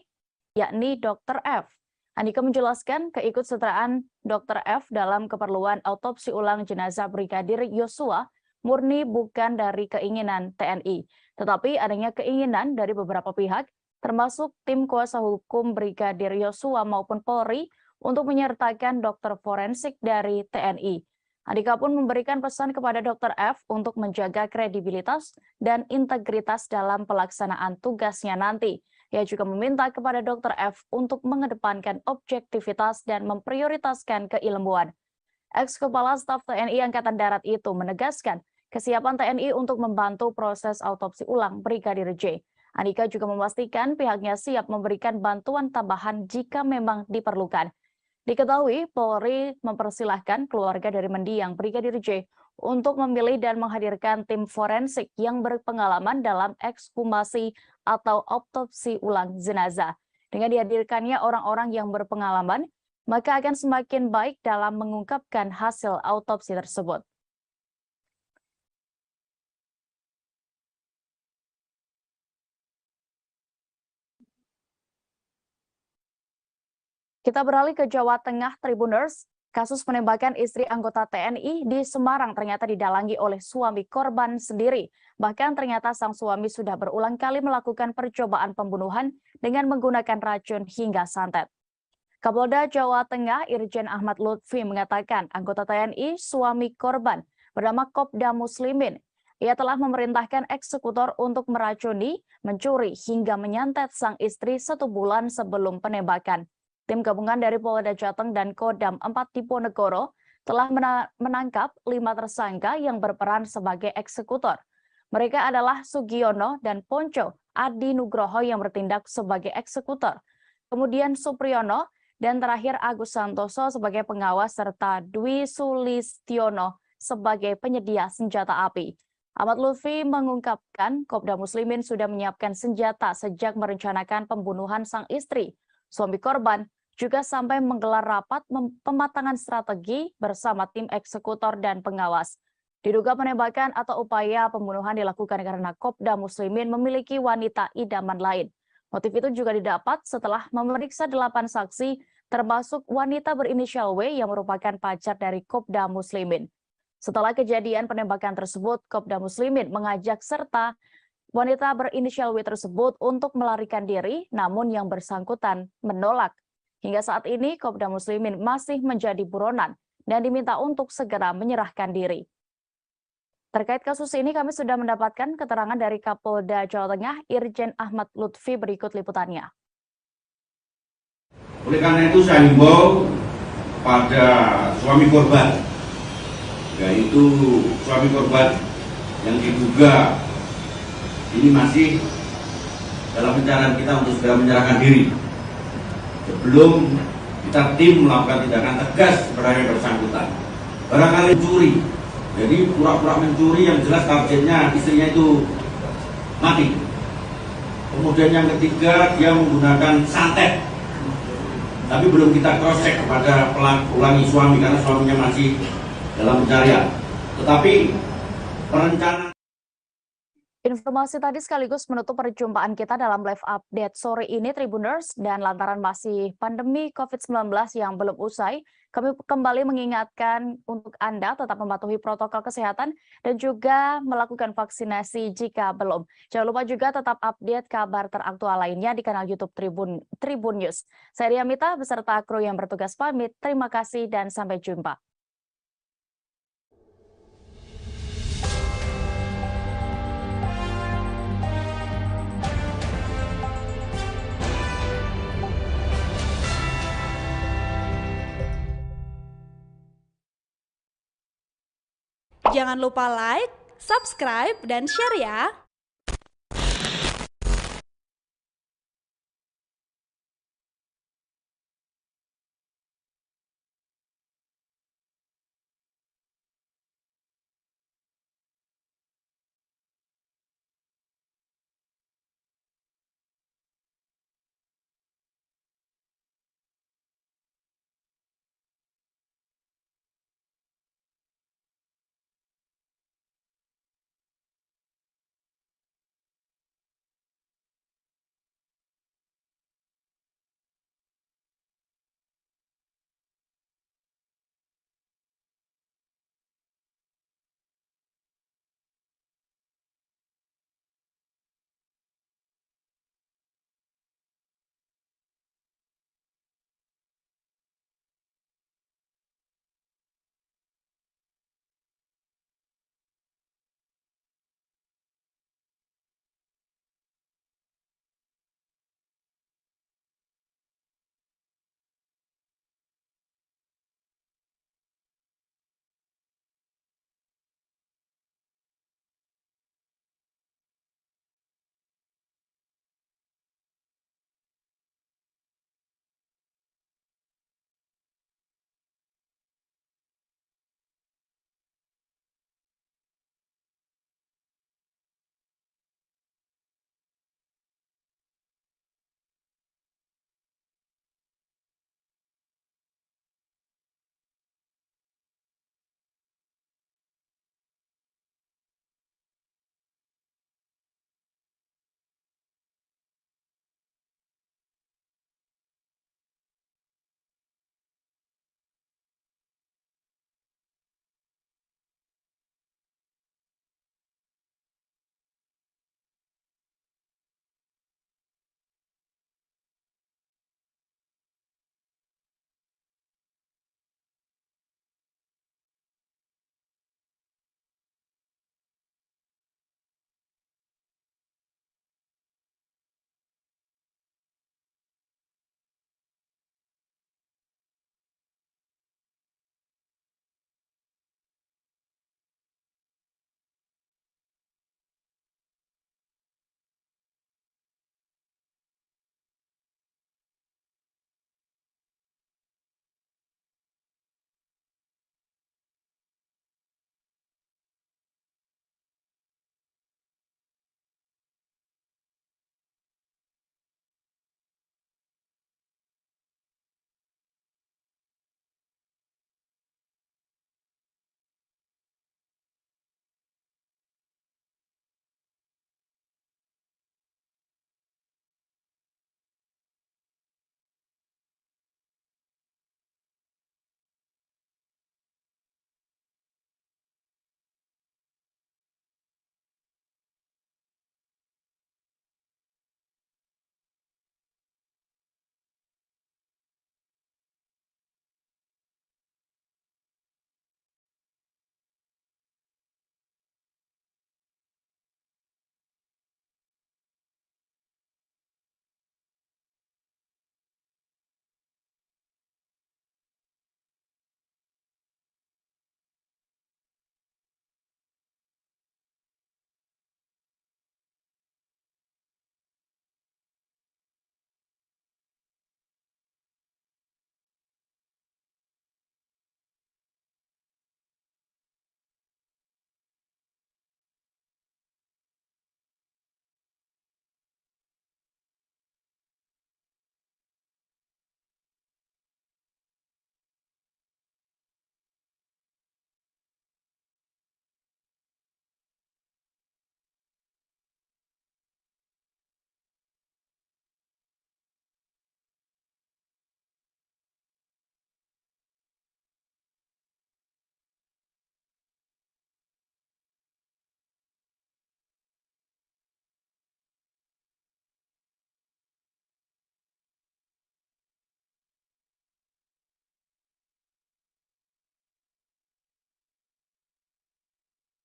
yakni Dr. F. Andika menjelaskan keikutsertaan Dr. F dalam keperluan autopsi ulang jenazah Brigadir Yosua murni bukan dari keinginan TNI, tetapi adanya keinginan dari beberapa pihak, termasuk tim kuasa hukum Brigadir Yosua maupun Polri, untuk menyertakan dokter forensik dari TNI. Andika pun memberikan pesan kepada Dr. F untuk menjaga kredibilitas dan integritas dalam pelaksanaan tugasnya nanti. Ia juga meminta kepada Dr. F untuk mengedepankan objektivitas dan memprioritaskan keilmuan. Ex-Kepala Staf TNI Angkatan Darat itu menegaskan kesiapan TNI untuk membantu proses autopsi ulang Brigadir J. Andika juga memastikan pihaknya siap memberikan bantuan tambahan jika memang diperlukan. Diketahui Polri mempersilahkan keluarga dari mendiang Brigadir J untuk memilih dan menghadirkan tim forensik yang berpengalaman dalam ekshumasi atau autopsi ulang jenazah. Dengan dihadirkannya orang-orang yang berpengalaman, maka akan semakin baik dalam mengungkapkan hasil autopsi tersebut. Kita beralih ke Jawa Tengah, Tribuners. Kasus penembakan istri anggota TNI di Semarang ternyata didalangi oleh suami korban sendiri. Bahkan ternyata sang suami sudah berulang kali melakukan percobaan pembunuhan dengan menggunakan racun hingga santet. Kapolda Jawa Tengah Irjen Ahmad Lutfi mengatakan anggota TNI suami korban bernama Kopda Muslimin. Ia telah memerintahkan eksekutor untuk meracuni, mencuri hingga menyantet sang istri 1 bulan sebelum penembakan. Tim gabungan dari Polda Jateng dan Kodam 4 Diponegoro telah menangkap 5 tersangka yang berperan sebagai eksekutor. Mereka adalah Sugiono dan Ponco Adi Nugroho yang bertindak sebagai eksekutor. Kemudian Supriyono dan terakhir Agus Santoso sebagai pengawas serta Dwi Sulistiono sebagai penyedia senjata api. Ahmad Lutfi mengungkapkan Kopda Muslimin sudah menyiapkan senjata sejak merencanakan pembunuhan sang istri. Suami korban juga sampai menggelar rapat pematangan strategi bersama tim eksekutor dan pengawas. Diduga penembakan atau upaya pembunuhan dilakukan karena Kopda Muslimin memiliki wanita idaman lain. Motif itu juga didapat setelah memeriksa 8 saksi, termasuk wanita berinisial W yang merupakan pacar dari Kopda Muslimin. Setelah kejadian penembakan tersebut, Kopda Muslimin mengajak serta wanita berinisial W tersebut untuk melarikan diri, namun yang bersangkutan menolak. Hingga saat ini, Kopda Muslimin masih menjadi buronan dan diminta untuk segera menyerahkan diri. Terkait kasus ini, kami sudah mendapatkan keterangan dari Kapolda Jawa Tengah, Irjen Ahmad Lutfi, berikut liputannya. Oleh karena itu, saya himbau pada suami korban, yaitu suami korban yang diduga ini masih dalam pencarian kita untuk segera menyerahkan diri sebelum kita tim melakukan tindakan tegas kepada yang bersangkutan. Barangkali mencuri, jadi pura-pura mencuri yang jelas targetnya istrinya itu mati. Kemudian yang ketiga, dia menggunakan santet, tapi belum kita cross check kepada pelaku suami karena suaminya masih dalam pencarian. Tetapi perencanaan. Informasi tadi sekaligus menutup perjumpaan kita dalam live update sore ini Tribuners, dan lantaran masih pandemi COVID-19 yang belum usai, kami kembali mengingatkan untuk Anda tetap mematuhi protokol kesehatan dan juga melakukan vaksinasi jika belum. Jangan lupa juga tetap update kabar teraktual lainnya di kanal YouTube Tribun News. Saya Ria Mita beserta kru yang bertugas pamit. Terima kasih dan sampai jumpa. Jangan lupa like, subscribe, dan share ya!